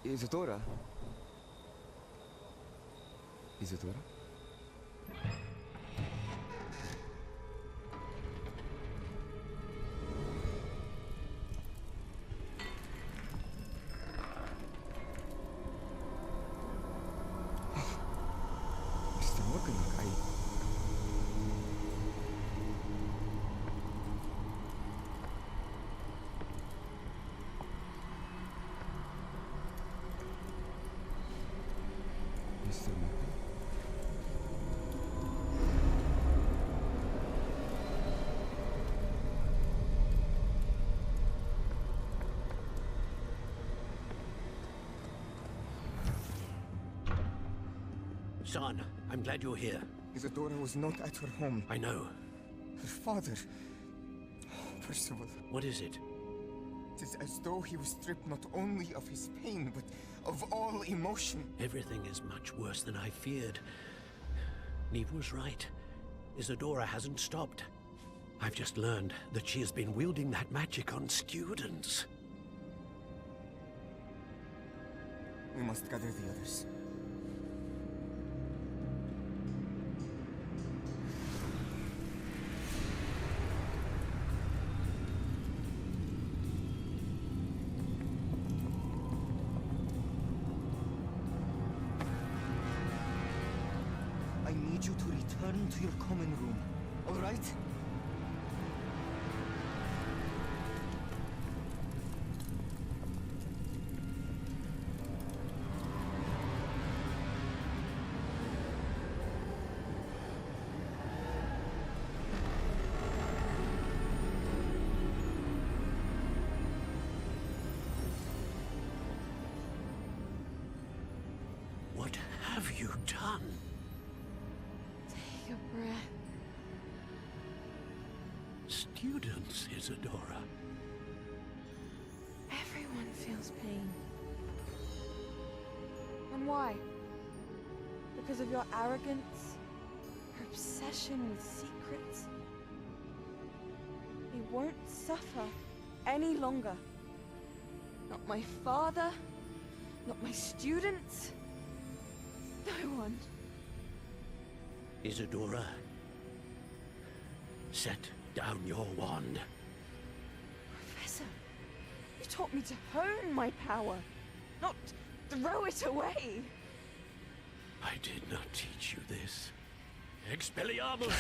Isadora? Isadora? Mr. Morgan, Mr. Morgan? Son, I'm glad you're here. Isadora was not at her home. I know. Her father... Percival. What is it? It is as though he was stripped not only of his pain, but of all emotion. Everything is much worse than I feared. Neve was right. Isadora hasn't stopped. I've just learned that she has been wielding that magic on students. We must gather the others. I need you to return to your common room, all right? What have you done? Take a breath. Students, Isadora. Everyone feels pain. And why? Because of your arrogance? Your obsession with secrets? They won't suffer any longer. Not my father, not my students, no one. Isadora, set down your wand. Professor, you taught me to hone my power, not throw it away. I did not teach you this. Expelliarmus!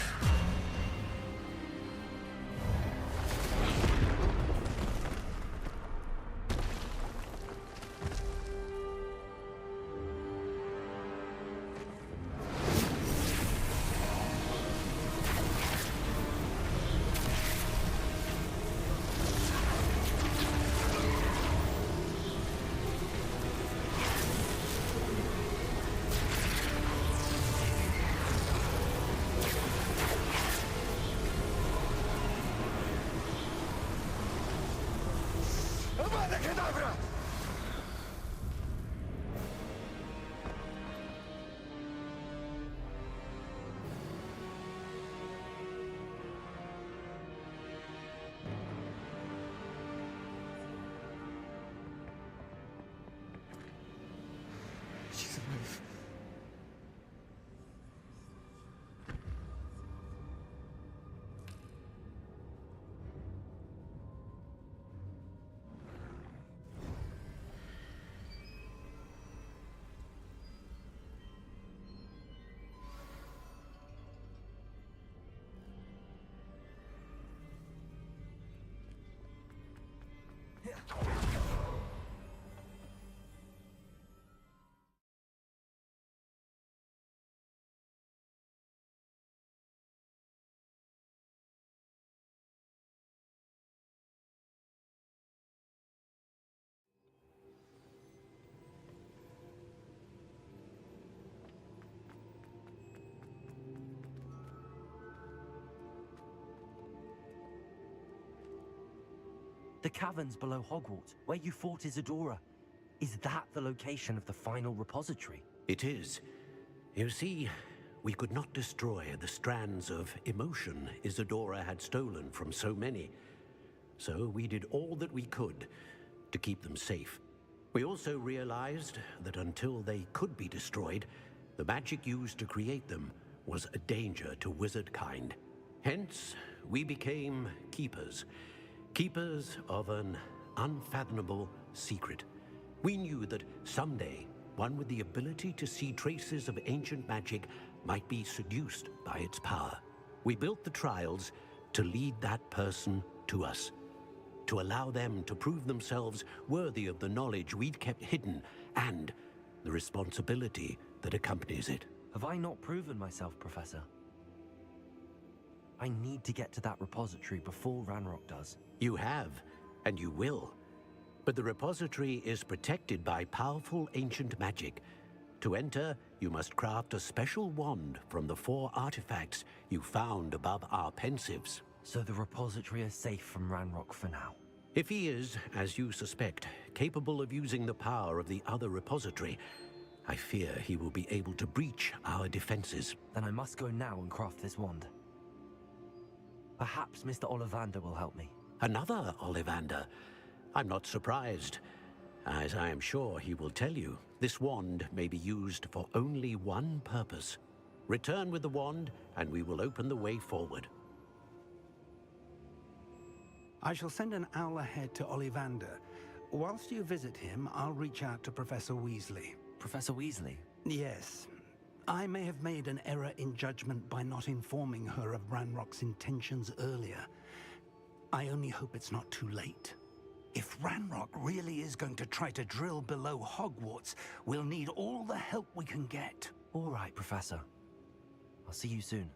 The caverns below Hogwarts, where you fought Isadora. Is that the location of the final repository? It is. You see, we could not destroy the strands of emotion Isadora had stolen from so many. So we did all that we could to keep them safe. We also realized that until they could be destroyed, the magic used to create them was a danger to wizard kind. Hence, we became keepers. Keepers of an unfathomable secret. We knew that someday, one with the ability to see traces of ancient magic might be seduced by its power. We built the trials to lead that person to us, to allow them to prove themselves worthy of the knowledge we'd kept hidden and the responsibility that accompanies it. Have I not proven myself, Professor? I need to get to that repository before Ranrock does. You have, and you will. But the repository is protected by powerful ancient magic. To enter, you must craft a special wand from the 4 artifacts you found above our pensives. So the repository is safe from Ranrock for now? If he is, as you suspect, capable of using the power of the other repository, I fear he will be able to breach our defenses. Then I must go now and craft this wand. Perhaps Mr. Ollivander will help me. Another Ollivander? I'm not surprised. As I am sure he will tell you, this wand may be used for only one purpose. Return with the wand, and we will open the way forward. I shall send an owl ahead to Ollivander. Whilst you visit him, I'll reach out to Professor Weasley. Professor Weasley? Yes. I may have made an error in judgment by not informing her of Ranrock's intentions earlier. I only hope it's not too late. If Ranrock really is going to try to drill below Hogwarts, we'll need all the help we can get. All right, Professor. I'll see you soon.